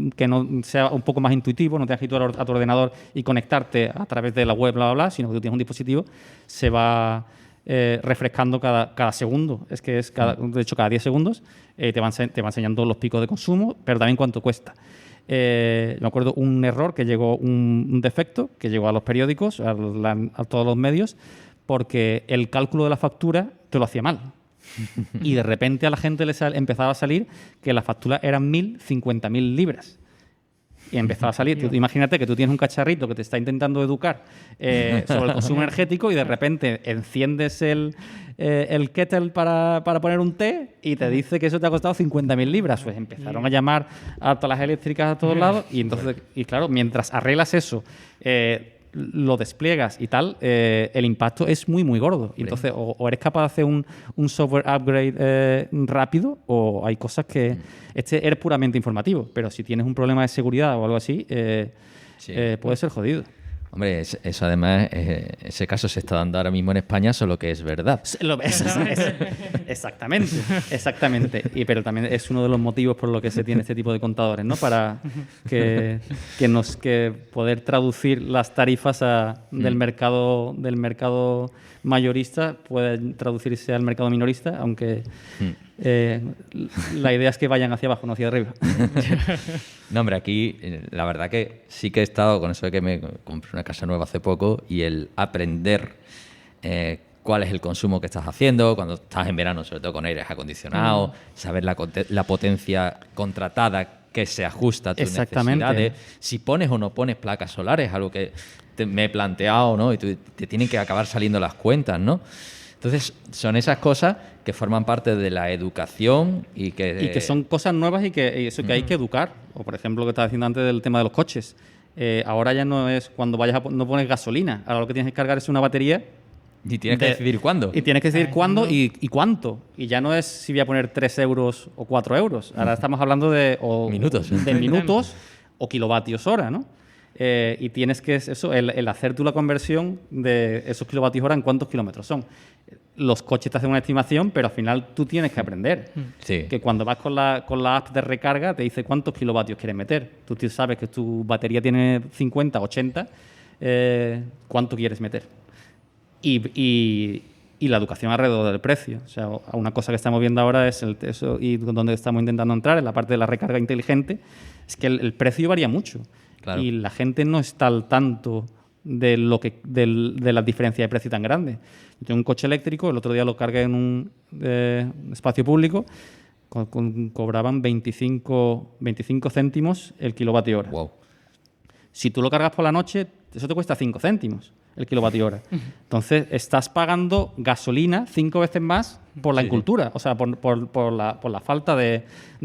Speaker 4: sea un poco más intuitivo, no tengas que ir a tu ordenador y conectarte a través de la web, bla, bla, bla, sino que tú tienes un dispositivo, se va refrescando cada segundo. De hecho, cada 10 segundos te va enseñando los picos de consumo, pero también cuánto cuesta. Me acuerdo un error que llegó, un defecto que llegó a los periódicos, a todos los medios, porque el cálculo de la factura te lo hacía mal. Y de repente a la gente le empezaba a salir que la factura eran 50.000 libras. Y empezaba a salir. Imagínate que tú tienes un cacharrito que te está intentando educar sobre el consumo energético y de repente enciendes el kettle para poner un té y te dice que eso te ha costado 50.000 libras. Pues empezaron a llamar a todas las eléctricas a todos lados y claro, mientras arreglas eso, lo despliegas y tal, el impacto es muy, muy gordo. Y entonces, o eres capaz de hacer un software upgrade rápido, o hay cosas que eres puramente informativo. Pero si tienes un problema de seguridad o algo así, puede ser jodido.
Speaker 2: Hombre, eso además, ese caso se está dando ahora mismo en España, solo que es verdad.
Speaker 4: Exactamente. Pero también es uno de los motivos por los que se tiene este tipo de contadores, ¿no? Para que poder traducir las tarifas del mercado mayorista puede traducirse al mercado minorista, aunque la idea es que vayan hacia abajo, no hacia arriba.
Speaker 2: No, hombre, aquí la verdad que sí que he estado con eso de que me compré una casa nueva hace poco, y el aprender cuál es el consumo que estás haciendo cuando estás en verano, sobre todo con aires acondicionados, saber la potencia contratada que se ajusta a tus necesidades, si pones o no pones placas solares, algo que me he planteado, ¿no? Y te tienen que acabar saliendo las cuentas, ¿no? Entonces, son esas cosas que forman parte de la educación y que
Speaker 4: son cosas nuevas y que hay que educar. O, por ejemplo, lo que estaba diciendo antes del tema de los coches. Ahora ya no es cuando no pones gasolina. Ahora lo que tienes que cargar es una batería.
Speaker 2: Y tienes que decidir cuándo.
Speaker 4: Y tienes que decidir cuándo y cuánto. Y ya no es si voy a poner 3 euros o 4 euros. Ahora estamos hablando de minutos o kilovatios hora, ¿no? Y tienes que el hacer tú la conversión de esos kilovatios hora en cuántos kilómetros son. Los coches te hacen una estimación, pero al final tú tienes que aprender.
Speaker 2: Sí.
Speaker 4: Que cuando vas con la app de recarga te dice cuántos kilovatios quieres meter. Tú sabes que tu batería tiene 50, 80, ¿cuánto quieres meter? Y la educación alrededor del precio. O sea, una cosa que estamos viendo ahora es eso, y donde estamos intentando entrar, en la parte de la recarga inteligente, es que el precio varía mucho. Claro. Y la gente no está al tanto de la diferencia de precio tan grande. Yo tengo un coche eléctrico, el otro día lo cargué en un espacio público, cobraban 25 céntimos el kilovatio hora.
Speaker 2: Wow.
Speaker 4: Si tú lo cargas por la noche, eso te cuesta 5 céntimos el kilovatio hora. Entonces, estás pagando gasolina 5 veces más por la incultura, o sea, por la falta de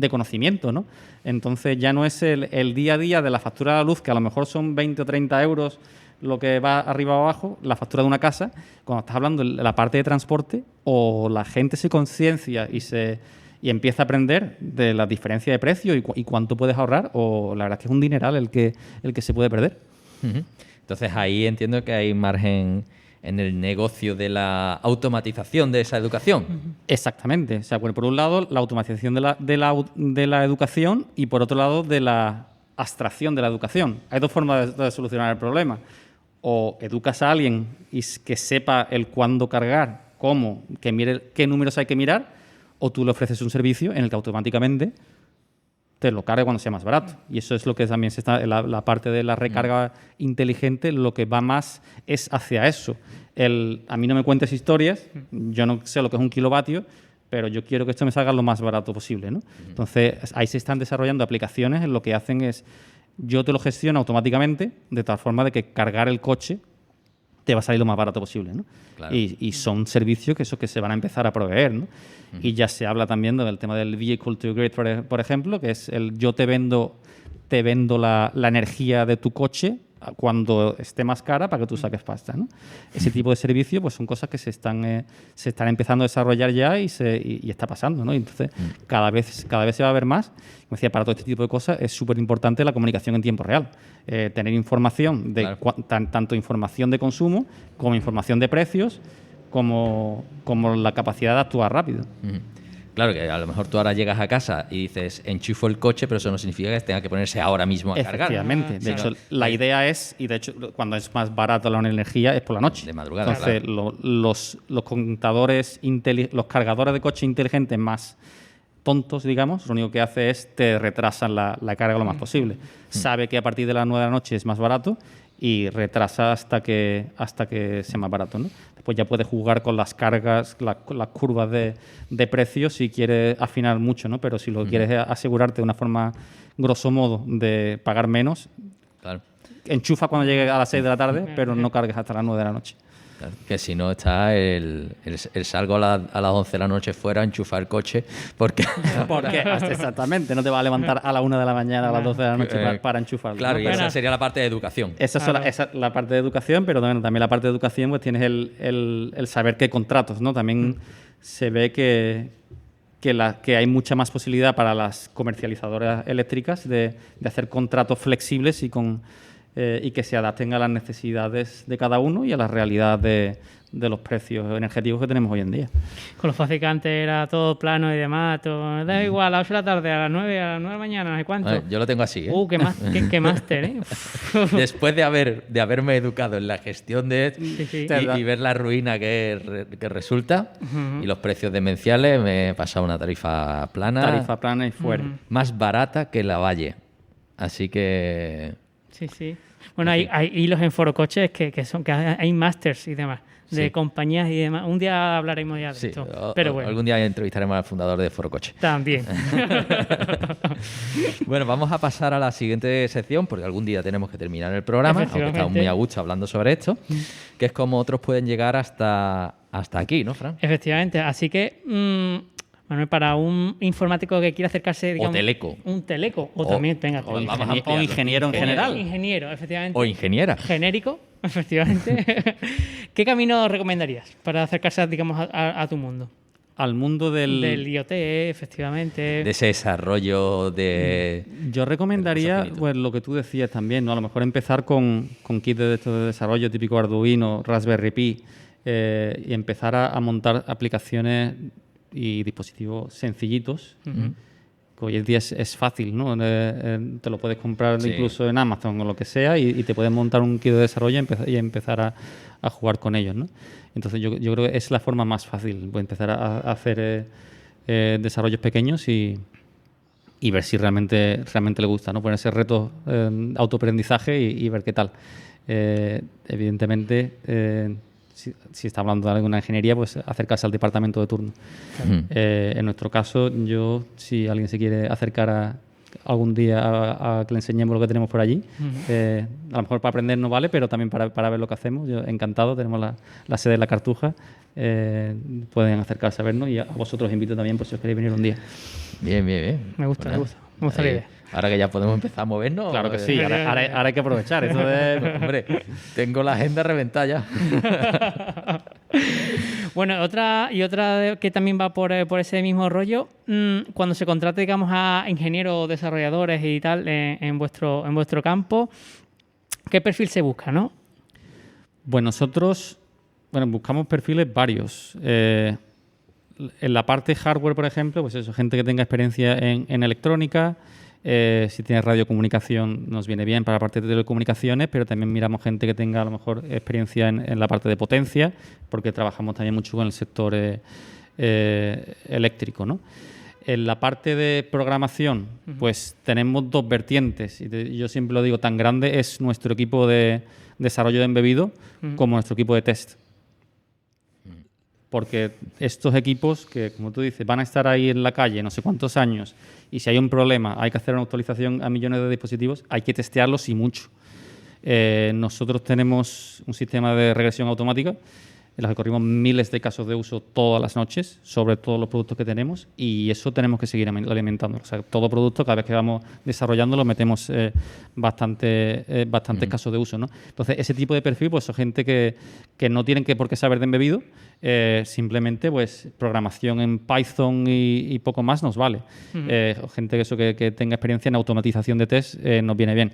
Speaker 4: conocimiento, ¿no? Entonces, ya no es el día a día de la factura de la luz, que a lo mejor son 20 o 30 euros lo que va arriba o abajo, la factura de una casa. Cuando estás hablando de la parte de transporte, o la gente se conciencia y empieza a aprender de la diferencia de precio y cuánto puedes ahorrar, o la verdad es que es un dineral el que se puede perder.
Speaker 2: Uh-huh. Entonces ahí entiendo que hay margen en el negocio de la automatización de esa educación.
Speaker 4: Exactamente. O sea, por un lado, la automatización de la educación y por otro lado, de la abstracción de la educación. Hay dos formas de solucionar el problema. O educas a alguien y que sepa el cuándo cargar, cómo, que mire qué números hay que mirar, o tú le ofreces un servicio en el que automáticamente te lo cargue cuando sea más barato. Y eso es lo que también la parte de la recarga inteligente, lo que va más es hacia eso. A mí no me cuentes historias, yo no sé lo que es un kilovatio, pero yo quiero que esto me salga lo más barato posible, ¿no? Entonces, ahí se están desarrollando aplicaciones en lo que hacen es, yo te lo gestiono automáticamente, de tal forma de que cargar el coche te va a salir lo más barato posible, ¿no?
Speaker 2: Claro.
Speaker 4: Y son servicios que se van a empezar a proveer, ¿no? Y ya se habla también del tema del vehicle to grid, por ejemplo, que es yo te vendo la energía de tu coche cuando esté más cara para que tú saques pasta, ¿no? Ese tipo de servicios pues son cosas que se están empezando a desarrollar ya y está pasando, ¿no? Y entonces cada vez se va a ver más. Como decía, para todo este tipo de cosas es súper importante la comunicación en tiempo real. Tener información tanto información de consumo como información de precios como la capacidad de actuar rápido.
Speaker 2: Claro, que a lo mejor tú ahora llegas a casa y dices, enchufo el coche, pero eso no significa que tenga que ponerse ahora mismo a cargar.
Speaker 4: Efectivamente. De hecho, la idea es, y de hecho, cuando es más barato la energía, es por la noche.
Speaker 2: De madrugada,
Speaker 4: entonces,
Speaker 2: claro.
Speaker 4: los contadores, los cargadores de coche inteligentes más tontos, digamos, lo único que hace es te retrasan la carga lo más posible. Sabe que a partir de las 9 de la noche es más barato y retrasa hasta que sea más barato, ¿no? Después ya puedes jugar con las cargas, las curvas de precios si quieres afinar mucho, ¿no? Pero si lo quieres asegurarte de una forma, grosso modo, de pagar menos,
Speaker 2: claro,
Speaker 4: enchufa cuando llegue a las 6 de la tarde, pero no cargues hasta las 9 de la noche.
Speaker 2: Claro, que si no está el salgo a las 11 de la noche fuera a enchufar el coche porque
Speaker 4: exactamente, no te va a levantar a la 1 de la mañana, a las 12 de la noche para enchufarlo.
Speaker 2: Claro,
Speaker 4: ¿no?
Speaker 2: y esa sería la parte de educación.
Speaker 4: Esa es la parte de educación, pero también la parte de educación pues tienes el saber qué contratos, ¿no? También se ve que hay mucha más posibilidad para las comercializadoras eléctricas de hacer contratos flexibles y que se adapten a las necesidades de cada uno y a la realidad de los precios energéticos que tenemos hoy en día.
Speaker 3: Con lo fácil que antes era todo plano y demás, todo, da igual, a las 8 de la tarde, a las 9 de la mañana, no sé cuánto.
Speaker 2: Yo lo tengo así, ¿eh?
Speaker 3: Qué máster, ¿eh?
Speaker 2: Después de haberme educado en la gestión de y ver la ruina que resulta y los precios demenciales, me he pasado una tarifa plana.
Speaker 4: Tarifa plana y fuera.
Speaker 2: Más barata que la Valle. Así que...
Speaker 3: Sí. Bueno, hay hilos en Forocoches que hay masters y demás, de compañías y demás. Un día hablaremos ya de esto. Pero bueno.
Speaker 2: Algún día entrevistaremos al fundador de Forocoche.
Speaker 3: También.
Speaker 2: Bueno, vamos a pasar a la siguiente sección, porque algún día tenemos que terminar el programa, aunque estamos muy a gusto hablando sobre esto, que es cómo otros pueden llegar hasta aquí, ¿no, Fran?
Speaker 3: Efectivamente. Así que... Manuel, para un informático que quiera acercarse, digamos...
Speaker 2: O teleco.
Speaker 3: Un teleco. O también, venga.
Speaker 4: O ingeniero en general.
Speaker 3: Ingeniero, efectivamente.
Speaker 2: O ingeniera.
Speaker 3: Genérico, efectivamente. ¿Qué camino recomendarías para acercarse, digamos, a tu mundo?
Speaker 4: Al mundo del
Speaker 3: IoT, efectivamente.
Speaker 2: De ese desarrollo de...
Speaker 4: Yo recomendaría, pues lo que tú decías también, ¿no? A lo mejor empezar con kits de desarrollo típico Arduino, Raspberry Pi, y empezar a montar aplicaciones y dispositivos sencillitos, que hoy en día es fácil, ¿no? Te lo puedes comprar incluso en Amazon o lo que sea y te puedes montar un kit de desarrollo y empezar a jugar con ellos, ¿no? Entonces yo creo que es la forma más fácil, pues empezar a hacer desarrollos pequeños y ver si realmente le gusta, ¿no? Ponerse retos de autoaprendizaje y ver qué tal. Evidentemente... Si está hablando de alguna ingeniería, pues acercarse al departamento de turno. En nuestro caso, si alguien se quiere acercar algún día a que le enseñemos lo que tenemos por allí, a lo mejor para aprender no vale, pero también para ver lo que hacemos. Yo encantado, tenemos la sede de La Cartuja, pueden acercarse a vernos y a vosotros os invito también por si os queréis venir un día.
Speaker 2: Bien.
Speaker 3: Me gusta la idea.
Speaker 2: Ahora que ya podemos empezar a movernos...
Speaker 4: Claro que sí, ahora hay que aprovechar. Eso
Speaker 2: hombre, tengo la agenda reventada ya.
Speaker 3: Bueno, otra que también va por ese mismo rollo, cuando se contrate, digamos, a ingenieros o desarrolladores y tal en vuestro campo, ¿Qué perfil se busca, no?
Speaker 4: Pues nosotros buscamos perfiles varios. En la parte hardware, por ejemplo, pues eso, gente que tenga experiencia en electrónica. Si tiene radiocomunicación nos viene bien para la parte de telecomunicaciones, pero también miramos gente que tenga a lo mejor experiencia en la parte de potencia, porque trabajamos también mucho con el sector eléctrico, ¿no? En la parte de programación, pues tenemos dos vertientes. Y yo siempre lo digo, tan grande es nuestro equipo de desarrollo de embebido como nuestro equipo de test. Porque estos equipos que, como tú dices, van a estar ahí en la calle no sé cuántos años, y si hay un problema, hay que hacer una actualización a millones de dispositivos, hay que testearlos y mucho. Nosotros tenemos un sistema de regresión automática en la que corrimos miles de casos de uso todas las noches sobre todos los productos que tenemos, y eso tenemos que seguir alimentando. O sea, todo producto, cada vez que vamos desarrollándolo, metemos bastantes casos de uso, ¿no? Entonces, ese tipo de perfil, pues son gente que no tienen por qué saber de embebido, simplemente pues programación en Python y poco más nos vale. Gente que tenga experiencia en automatización de test nos viene bien.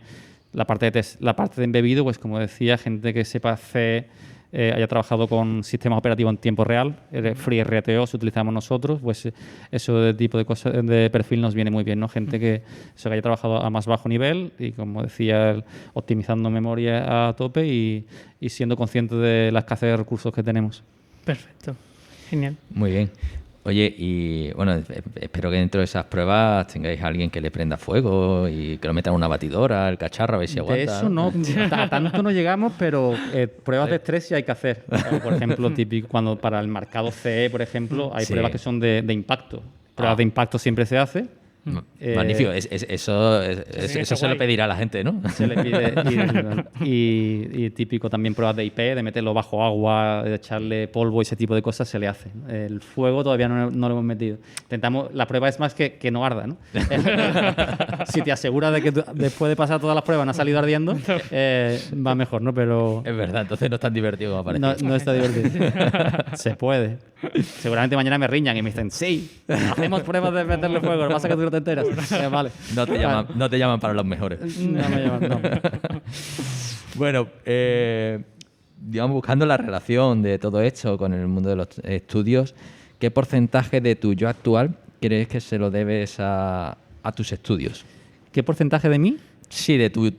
Speaker 4: La parte de test, la parte de embebido, pues como decía, gente que sepa hacer haya trabajado con sistemas operativos en tiempo real, FreeRTO si utilizamos nosotros, pues eso de tipo de cosas de perfil nos viene muy bien, ¿no? Gente que haya trabajado a más bajo nivel y, como decía, optimizando memoria a tope y siendo consciente de la escasez de recursos que tenemos.
Speaker 3: Perfecto, genial.
Speaker 2: Muy bien. Oye, y bueno, espero que dentro de esas pruebas tengáis a alguien que le prenda fuego y que lo meta en una batidora, el cacharro, a ver si aguanta.
Speaker 4: De eso no, a tanto no llegamos, pero pruebas de estrés sí hay que hacer. Por ejemplo, típico, cuando para el marcado CE, por ejemplo, hay pruebas que son de impacto. Pruebas de impacto siempre se hace.
Speaker 2: Magnífico, eso se lo pedirá a la gente, ¿no?
Speaker 4: Se le pide. Y típico también pruebas de IP, de meterlo bajo agua, de echarle polvo, ese tipo de cosas se le hace. El fuego todavía no lo hemos metido. La prueba es más que no arda, ¿no? Si te aseguras de que después de pasar todas las pruebas no ha salido ardiendo, va mejor, ¿no? Pero
Speaker 2: es verdad, entonces no es tan divertido como parece.
Speaker 4: No está divertido. Se puede. Seguramente mañana me riñan y me dicen, sí, hacemos pruebas de meterle fuego, lo que pasa es que tú no te enteras. Vale.
Speaker 2: No te llaman para los mejores.
Speaker 4: No me llaman, no.
Speaker 2: Bueno, digamos, buscando la relación de todo esto con el mundo de los estudios, ¿qué porcentaje de tu yo actual crees que se lo debes a tus estudios?
Speaker 4: ¿Qué porcentaje de mí?
Speaker 2: Sí, de tu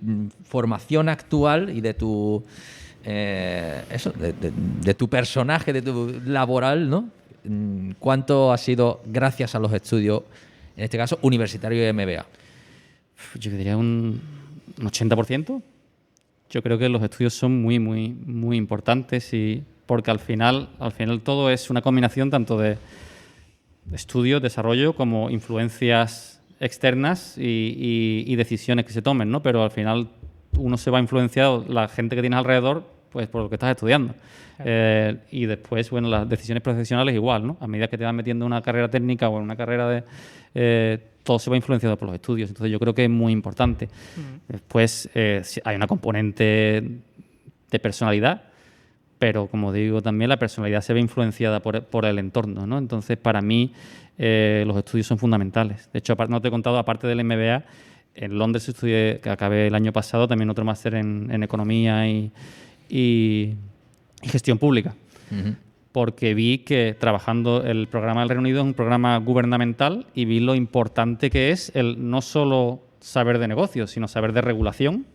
Speaker 2: formación actual y de tu... de tu personaje, de tu laboral, ¿no? ¿Cuánto ha sido gracias a los estudios, en este caso, universitario y MBA?
Speaker 4: Yo diría un 80%. Yo creo que los estudios son muy, muy, muy importantes, y porque al final todo es una combinación tanto de estudio, desarrollo, como influencias externas y decisiones que se tomen, ¿no? Pero al final uno se va influenciado, la gente que tienes alrededor, pues por lo que estás estudiando. Y después, bueno, las decisiones profesionales igual, ¿no? A medida que te vas metiendo en una carrera técnica o en una carrera todo se va influenciado por los estudios. Entonces yo creo que es muy importante. Después hay una componente de personalidad, pero como digo también la personalidad se ve influenciada por el entorno, ¿no? Entonces para mí los estudios son fundamentales. De hecho, no te he contado, aparte del MBA, en Londres estudié, que acabé el año pasado, también otro máster en economía y gestión pública. Porque vi que trabajando el programa del Reino Unido es un programa gubernamental, y vi lo importante que es el no solo saber de negocios, sino saber de regulación,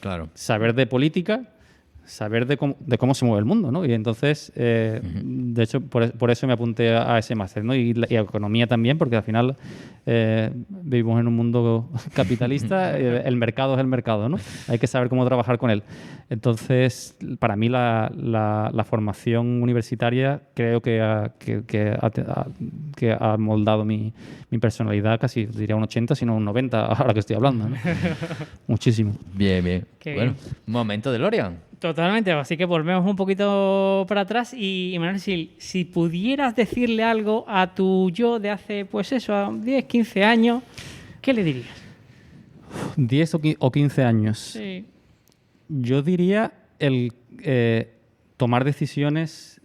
Speaker 2: claro,
Speaker 4: saber de política, saber de cómo se mueve el mundo, ¿no? Y entonces, de hecho, por eso me apunté a ese máster, ¿no? Y a economía también, porque al final vivimos en un mundo capitalista, el mercado es el mercado, ¿no? Hay que saber cómo trabajar con él. Entonces, para mí la formación universitaria creo que ha moldado mi personalidad casi, diría un 80, sino un 90, ahora que estoy hablando, ¿no? Muchísimo.
Speaker 2: Bien, bien.
Speaker 3: Qué
Speaker 2: bueno,
Speaker 3: bien.
Speaker 2: Momento de Lorian.
Speaker 3: Totalmente, así que volvemos un poquito para atrás y Manuel, si pudieras decirle algo a tu yo de hace, pues eso, a 10, 15 años, ¿qué le dirías?
Speaker 4: 10 o 15 años.
Speaker 3: Sí.
Speaker 4: Yo diría tomar decisiones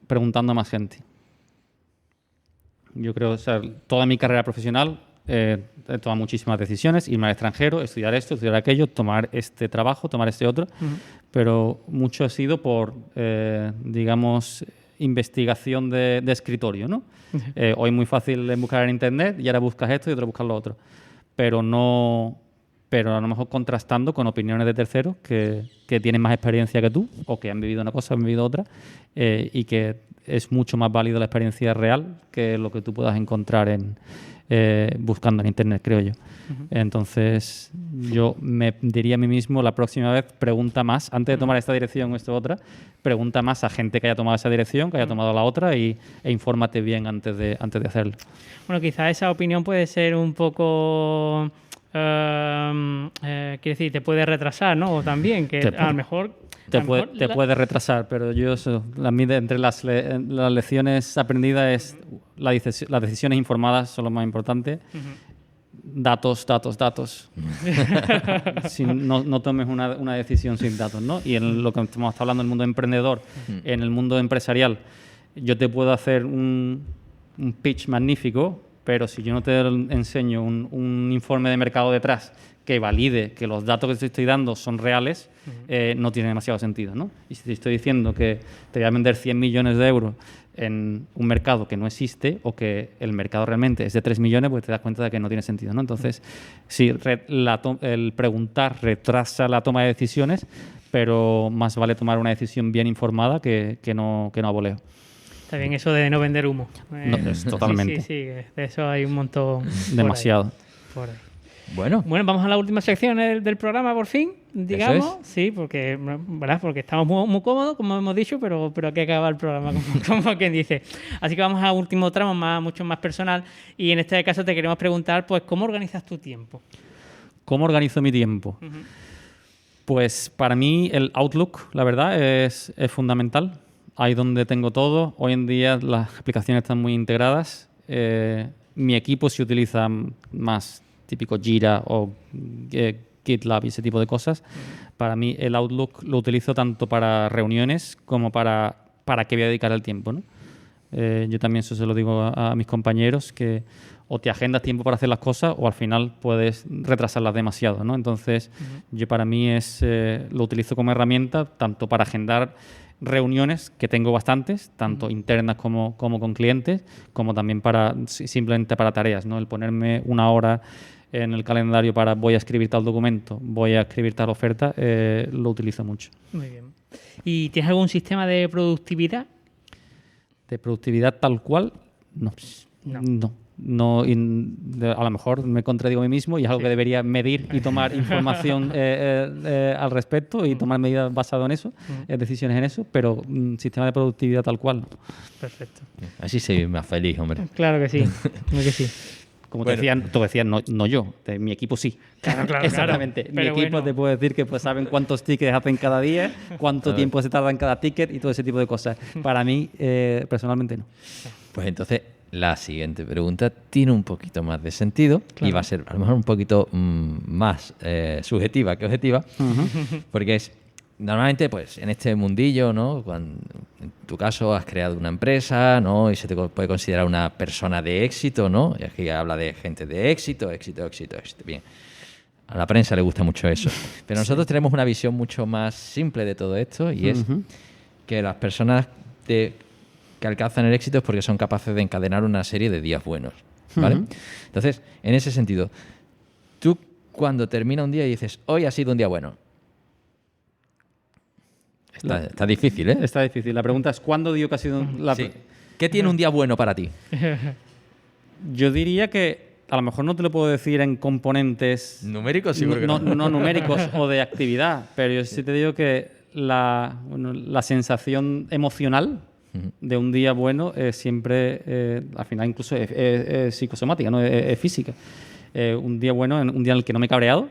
Speaker 4: preguntando a más gente. Yo creo, o sea, toda mi carrera profesional tomar muchísimas decisiones, irme al extranjero, estudiar esto, estudiar aquello, tomar este trabajo, tomar este otro, pero mucho ha sido por, digamos, investigación de escritorio, ¿no? Hoy es muy fácil buscar en internet y ahora buscas esto y otro buscas lo otro, pero a lo mejor contrastando con opiniones de terceros que tienen más experiencia que tú o que han vivido una cosa, han vivido otra, y que es mucho más válido la experiencia real que lo que tú puedas encontrar buscando en internet, creo yo. Entonces, yo me diría a mí mismo, la próxima vez pregunta más, antes de tomar esta dirección o esta otra, pregunta más a gente que haya tomado esa dirección, que haya tomado la otra e infórmate bien antes de hacerlo.
Speaker 3: Bueno, quizás esa opinión puede ser un poco... quiere decir, te puede retrasar, ¿no? O también, que a lo mejor...
Speaker 4: Te puede retrasar, pero yo entre las lecciones aprendidas es las decisiones informadas son lo más importante. Datos. No tomes una decisión sin datos, ¿no? Y en lo que estamos hablando del mundo emprendedor, en el mundo empresarial, yo te puedo hacer un pitch magnífico, pero si yo no te enseño un informe de mercado detrás que valide que los datos que te estoy dando son reales, no tiene demasiado sentido, ¿no? Y si te estoy diciendo que te voy a vender 100 millones de euros en un mercado que no existe o que el mercado realmente es de 3 millones, pues te das cuenta de que no tiene sentido, ¿no? Entonces, sí, el preguntar retrasa la toma de decisiones, pero más vale tomar una decisión bien informada que no a voleo.
Speaker 3: Está bien eso de no vender humo.
Speaker 4: Totalmente.
Speaker 3: Sí, de eso hay un montón.
Speaker 4: Demasiado.
Speaker 3: Por ahí.
Speaker 2: Bueno,
Speaker 3: vamos a la última sección del programa, por fin, digamos. Sí, porque estamos muy cómodos, como hemos dicho, pero hay que acabar el programa, como quien dice. Así que vamos al último tramo, mucho más personal. Y en este caso te queremos preguntar, pues, ¿cómo organizas tu tiempo?
Speaker 4: ¿Cómo organizo mi tiempo? Pues para mí el Outlook, la verdad, es fundamental. Ahí donde tengo todo. Hoy en día las aplicaciones están muy integradas. Mi equipo se utiliza más típico Jira o GitLab y ese tipo de cosas. Para mí el Outlook lo utilizo tanto para reuniones como para qué voy a dedicar el tiempo, ¿no? Yo también eso se lo digo a mis compañeros, que o te agendas tiempo para hacer las cosas o al final puedes retrasarlas demasiado, ¿no? Entonces, yo para mí lo utilizo como herramienta tanto para agendar reuniones, que tengo bastantes, tanto internas como con clientes, como también simplemente para tareas, ¿no? El ponerme una hora en el calendario para voy a escribir tal documento, voy a escribir tal oferta, lo utilizo mucho.
Speaker 3: Muy bien. ¿Y tienes algún sistema de productividad?
Speaker 4: De productividad tal cual, no. A lo mejor me contradigo a mí mismo y es algo que debería medir y tomar información al respecto y tomar medidas basadas en eso, decisiones en eso, pero sistema de productividad tal cual, no.
Speaker 3: Perfecto.
Speaker 2: Así se vive más feliz, hombre.
Speaker 3: Claro que sí, claro que sí.
Speaker 4: Como tú decías, no yo, mi equipo sí.
Speaker 3: Claro.
Speaker 4: Exactamente. Mi equipo te puede decir que pues saben cuántos tickets hacen cada día, cuánto tiempo se tarda en cada ticket y todo ese tipo de cosas. Para mí, personalmente, no.
Speaker 2: Pues entonces, la siguiente pregunta tiene un poquito más de sentido y va a ser a lo mejor un poquito más subjetiva que objetiva, porque es... Normalmente, pues, en este mundillo, ¿no? Cuando, en tu caso, has creado una empresa, ¿no? Y se te puede considerar una persona de éxito, ¿no? Y aquí habla de gente de éxito. Bien. A la prensa le gusta mucho eso. Pero nosotros tenemos una visión mucho más simple de todo esto y es que las personas que alcanzan el éxito es porque son capaces de encadenar una serie de días buenos, ¿vale? Entonces, en ese sentido, tú cuando termina un día y dices, hoy ha sido un día bueno, Está difícil, ¿eh?
Speaker 4: Está difícil. La pregunta es, ¿cuándo digo que ha sido
Speaker 2: sí. ¿Qué tiene un día bueno para ti?
Speaker 4: Yo diría que a lo mejor no te lo puedo decir en componentes...
Speaker 2: ¿Numéricos? Seguro que no.
Speaker 4: No numéricos o de actividad, pero yo sí te digo que la sensación emocional de un día bueno es siempre, al final incluso es psicosomática, ¿no? Es física. Un día bueno, un día en el que no me he cabreado.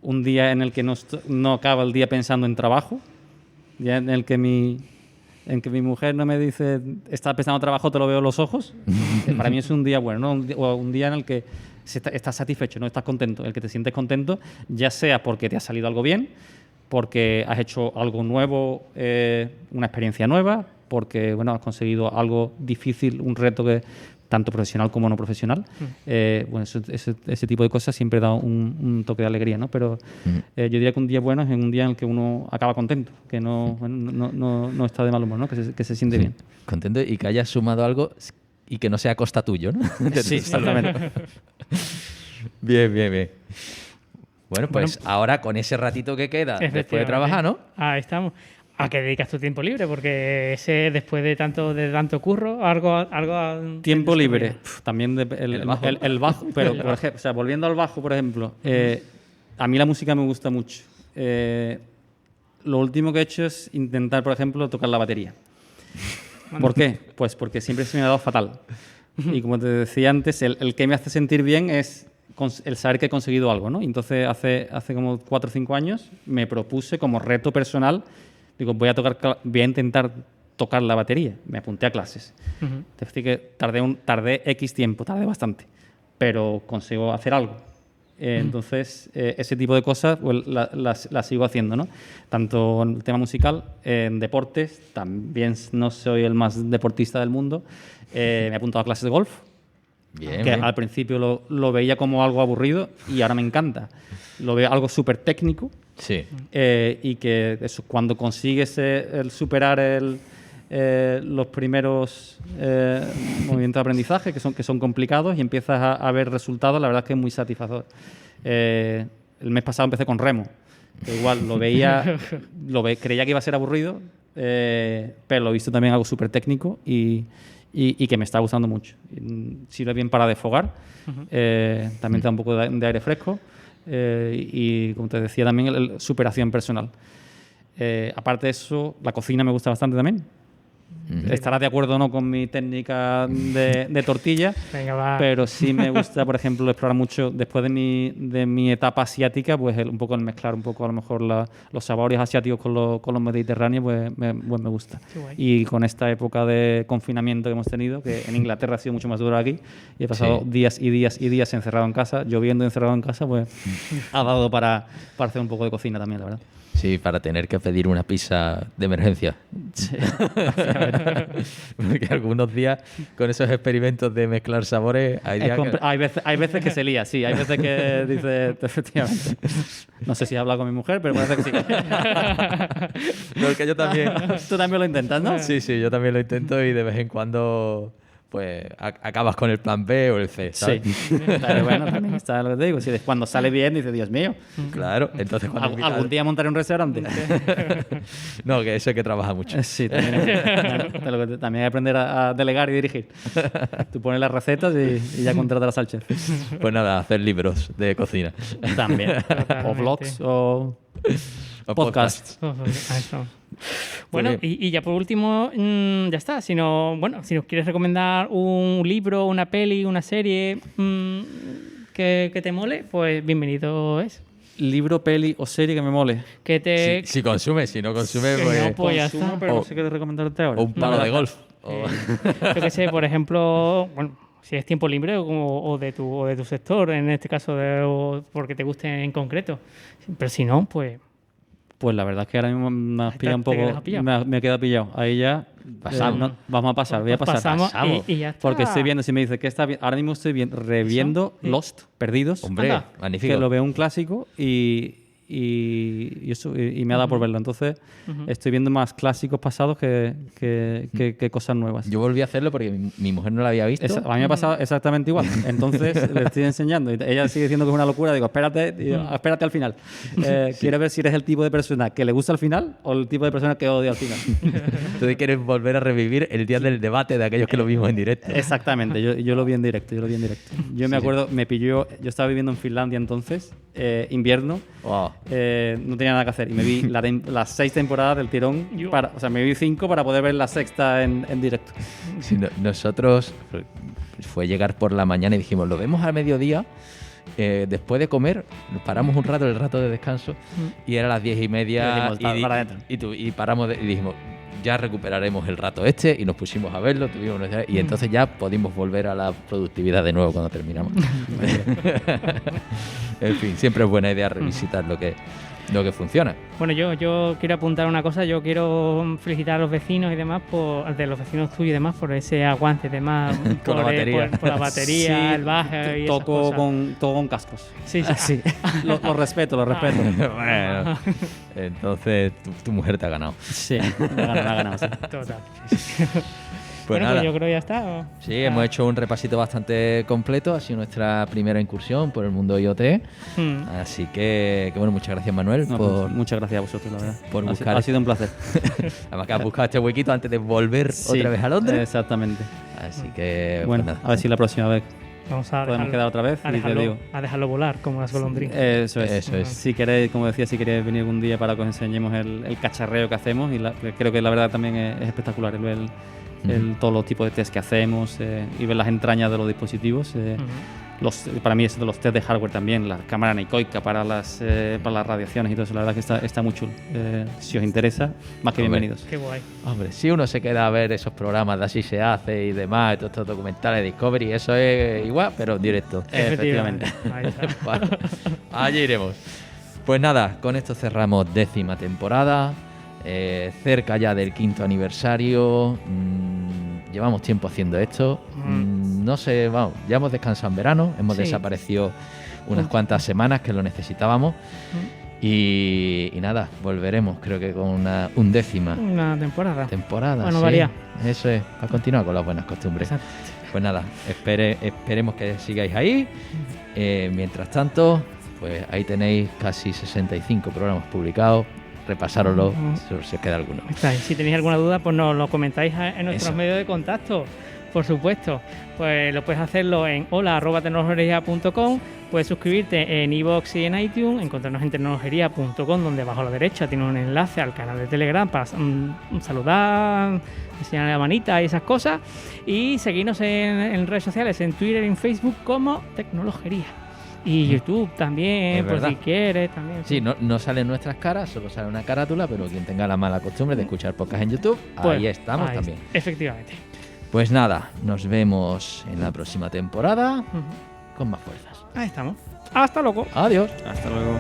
Speaker 4: Un día en el que no acaba el día pensando en trabajo, día en el que mi mujer no me dice, estás pensando en trabajo, te lo veo en los ojos. Para mí es un día bueno, ¿no? Un día en el que estás satisfecho, no estás contento, el que te sientes contento, ya sea porque te ha salido algo bien, porque has hecho algo nuevo, una experiencia nueva, porque has conseguido algo difícil, un reto tanto profesional como no profesional. Bueno, ese tipo de cosas siempre da un toque de alegría, ¿no? Pero yo diría que un día bueno es un día en el que uno acaba contento, que no está de mal humor, ¿no? Que se siente bien.
Speaker 2: Contento y que hayas sumado algo y que no sea a costa tuyo, ¿no?
Speaker 4: Sí, exactamente.
Speaker 2: Bien. Bueno, pues ahora con ese ratito que queda después de trabajar, ¿no?
Speaker 3: Ahí estamos. ¿A qué dedicas tu tiempo libre? Porque ese, después de tanto curro, algo
Speaker 4: tiempo libre. También el bajo. Pero, por ejemplo, o sea, volviendo al bajo, por ejemplo, a mí la música me gusta mucho. Lo último que he hecho es intentar, por ejemplo, tocar la batería. ¿Por qué? Pues porque siempre se me ha dado fatal. Y como te decía antes, el que me hace sentir bien es el saber que he conseguido algo, ¿no? Entonces, hace como 4 o 5 años me propuse como reto personal. Digo, voy a intentar tocar la batería. Me apunté a clases. Te decir que tardé X tiempo, tardé bastante, pero consigo hacer algo. Entonces, ese tipo de cosas pues, las sigo haciendo, ¿no? Tanto en el tema musical, en deportes, también no soy el más deportista del mundo. Me he apuntado a clases de golf. Bien. Al principio lo veía como algo aburrido y ahora me encanta. Lo veo algo súper técnico.
Speaker 2: Sí.
Speaker 4: Y que eso, cuando consigues el superar los primeros movimientos de aprendizaje, que son complicados, y empiezas a ver resultados, la verdad es que es muy satisfactorio. El mes pasado empecé con remo, que igual creía que iba a ser aburrido, pero lo he visto también algo súper técnico y que me está gustando mucho. Sirve bien para desfogar, también te da un poco de aire fresco. Y como te decía también, superación personal. Aparte de eso, la cocina me gusta bastante también. Estarás de acuerdo o no con mi técnica de tortilla.
Speaker 3: Venga, va.
Speaker 4: Pero sí me gusta, por ejemplo, explorar mucho después de mi etapa asiática, pues un poco el mezclar un poco a lo mejor los sabores asiáticos con los mediterráneos, pues me gusta. Y con esta época de confinamiento que hemos tenido, que en Inglaterra ha sido mucho más duro que aquí, y he pasado días y días y días encerrado en casa, lloviendo encerrado en casa, pues ha dado para hacer un poco de cocina también, la verdad.
Speaker 2: Sí, para tener que pedir una pizza de emergencia. Sí. Porque algunos días, con esos experimentos de mezclar sabores,
Speaker 4: hay veces que se lía, sí. Hay veces que dice, efectivamente. No sé si he hablado con mi mujer, pero parece que sí.
Speaker 2: No, es que yo también.
Speaker 4: Tú también lo intentas, ¿no?
Speaker 2: Sí, yo también lo intento y de vez en cuando pues acabas con el plan B o el C, ¿sabes?
Speaker 4: Sí, pero bueno, también está lo que te digo. Si cuando sale bien, dices, Dios mío.
Speaker 2: Claro, entonces cuando...
Speaker 4: ¿Algún día montaré un restaurante?
Speaker 2: No, que eso es que trabaja mucho.
Speaker 4: Sí, también hay que aprender a delegar y dirigir. Tú pones las recetas y ya contratas al chef.
Speaker 2: Pues nada, hacer libros de cocina.
Speaker 4: También. O vlogs o podcasts.
Speaker 3: Bueno, y ya por último, ya está. Si nos quieres recomendar un libro, una peli, una serie que te mole, pues bienvenido es.
Speaker 4: Libro, peli o serie que me mole.
Speaker 2: Si consume, si no consume,
Speaker 3: pues ya está.
Speaker 4: Pero no sé qué recomendarte ahora.
Speaker 2: O un palo de golf.
Speaker 3: Yo qué sé, por ejemplo, bueno, si es tiempo libre o de tu sector, en este caso, o porque te guste en concreto. Pero si no, pues...
Speaker 4: Pues la verdad es que ahora mismo me has pillado un poco... Me he quedado pillado. Ahí ya...
Speaker 2: Pasamos.
Speaker 4: Vamos a pasar, voy a pasar.
Speaker 3: Pasamos. Y ya está.
Speaker 4: Porque estoy viendo, si me dice que está bien... Ahora mismo estoy reviendo Lost, Perdidos.
Speaker 2: Hombre, magnífico.
Speaker 4: Que lo veo un clásico y me ha dado por verlo. Entonces, estoy viendo más clásicos pasados que cosas nuevas.
Speaker 2: Yo volví a hacerlo porque mi mujer no lo había visto.
Speaker 4: A mí me ha pasado exactamente igual. Entonces, le estoy enseñando. Y ella sigue diciendo que es una locura. Digo, espérate al final. Quiero ver si eres el tipo de persona que le gusta al final o el tipo de persona que odia al final.
Speaker 2: Tú quieres volver a revivir el día del debate de aquellos que lo vimos en directo.
Speaker 4: Exactamente. Yo lo vi en directo. Yo me acuerdo, me pilló... Yo estaba viviendo en Finlandia entonces, invierno.
Speaker 2: Wow.
Speaker 4: No tenía nada que hacer y me vi las 6 temporadas del tirón. Me vi 5 para poder ver la sexta en directo.
Speaker 2: Sí, nosotros fue llegar por la mañana y dijimos, lo vemos al mediodía. Después de comer, nos paramos un rato, el rato de descanso, y era las 10:30 y paramos y dijimos, ya recuperaremos el rato y nos pusimos a verlo, y entonces ya pudimos volver a la productividad de nuevo cuando terminamos. En fin, siempre es buena idea revisitar lo que lo que funciona.
Speaker 3: Bueno, yo quiero apuntar una cosa. Yo quiero felicitar a los vecinos y demás, de los vecinos tuyos y demás, por ese aguante y demás.
Speaker 2: Con la batería.
Speaker 3: Por la batería,
Speaker 4: Sí,
Speaker 3: el baje y esas
Speaker 4: toco
Speaker 3: cosas.
Speaker 4: con cascos.
Speaker 3: Sí.
Speaker 4: Lo respeto, lo respeto.
Speaker 2: Bueno, entonces tu mujer te ha ganado.
Speaker 4: Sí, me ha ganado, sí.
Speaker 3: Total.
Speaker 2: Pues
Speaker 3: Bueno,
Speaker 2: nada.
Speaker 3: pues yo creo que ya está. ¿o?
Speaker 2: Sí, hemos hecho un repasito bastante completo. Ha sido nuestra primera incursión por el mundo IoT. Así que bueno, muchas gracias, Manuel,
Speaker 4: No,
Speaker 2: por
Speaker 4: pues, muchas gracias a vosotros, la verdad.
Speaker 2: por
Speaker 4: Ha
Speaker 2: buscar-
Speaker 4: sido un placer.
Speaker 2: además que has buscado este huequito antes de volver
Speaker 4: Sí,
Speaker 2: otra vez a Londres.
Speaker 4: Exactamente.
Speaker 2: Así que
Speaker 4: Bueno,
Speaker 2: pues nada.
Speaker 4: a ver si la próxima vez
Speaker 3: Vamos a
Speaker 4: podemos quedar otra vez.
Speaker 3: a
Speaker 4: Y te
Speaker 3: dejarlo,
Speaker 4: digo.
Speaker 3: a dejarlo volar como las golondrinas.
Speaker 4: Eso es.
Speaker 2: Eso es.
Speaker 4: Si queréis, como decía, si queréis venir algún día para que os enseñemos el cacharreo que hacemos, y creo que la verdad también es espectacular el ver todos los tipos de test que hacemos y ver las entrañas de los dispositivos. Para mí eso de los test de hardware también, la cámara anecoica para las radiaciones y todo eso, la verdad que está muy chulo. Si os interesa, más que
Speaker 2: Hombre.
Speaker 4: bienvenidos.
Speaker 3: Qué guay.
Speaker 2: Hombre, si uno se queda a ver esos programas de Así se hace y demás, todos estos documentales de Discovery, eso es igual, pero en directo.
Speaker 4: Efectivamente.
Speaker 3: Ahí está.
Speaker 2: Vale, allí iremos. Pues nada, con esto cerramos 10ª temporada, cerca ya del 5º aniversario. Llevamos tiempo haciendo esto. No sé, vamos, ya hemos descansado en verano, hemos
Speaker 3: Sí.
Speaker 2: desaparecido unas cuantas semanas que lo necesitábamos. Y nada, volveremos, creo que con una 11ª
Speaker 3: Una temporada.
Speaker 2: temporada.
Speaker 3: Bueno,
Speaker 2: sí.
Speaker 3: varía.
Speaker 2: Eso es, para continuar con las buenas costumbres.
Speaker 3: Exacto.
Speaker 2: Pues nada, esperemos que sigáis ahí. Mientras tanto, pues ahí tenéis casi 65 programas publicados. Repasároslo, si os queda alguno.
Speaker 3: Está, y si tenéis alguna duda, pues nos lo comentáis en nuestros
Speaker 2: Eso.
Speaker 3: medios de contacto, por supuesto. Pues lo puedes hacerlo en hola@tecnologería.com, puedes suscribirte en iVoox y en iTunes, encontrarnos en tecnologería.com, donde abajo a la derecha tiene un enlace al canal de Telegram para saludar, enseñar la manita y esas cosas, y seguirnos en redes sociales, en Twitter y en Facebook como Tecnologería. Y YouTube también,
Speaker 2: Es
Speaker 3: por
Speaker 2: verdad.
Speaker 3: si quieres también.
Speaker 2: Sí, no salen nuestras caras, solo sale una carátula, pero quien tenga la mala costumbre de escuchar podcast en YouTube,
Speaker 3: Pues,
Speaker 2: ahí estamos
Speaker 3: ahí
Speaker 2: también.
Speaker 3: está, efectivamente.
Speaker 2: Pues nada, nos vemos en la próxima temporada con más fuerzas.
Speaker 3: Ahí estamos. Hasta luego.
Speaker 2: Adiós.
Speaker 4: Hasta luego.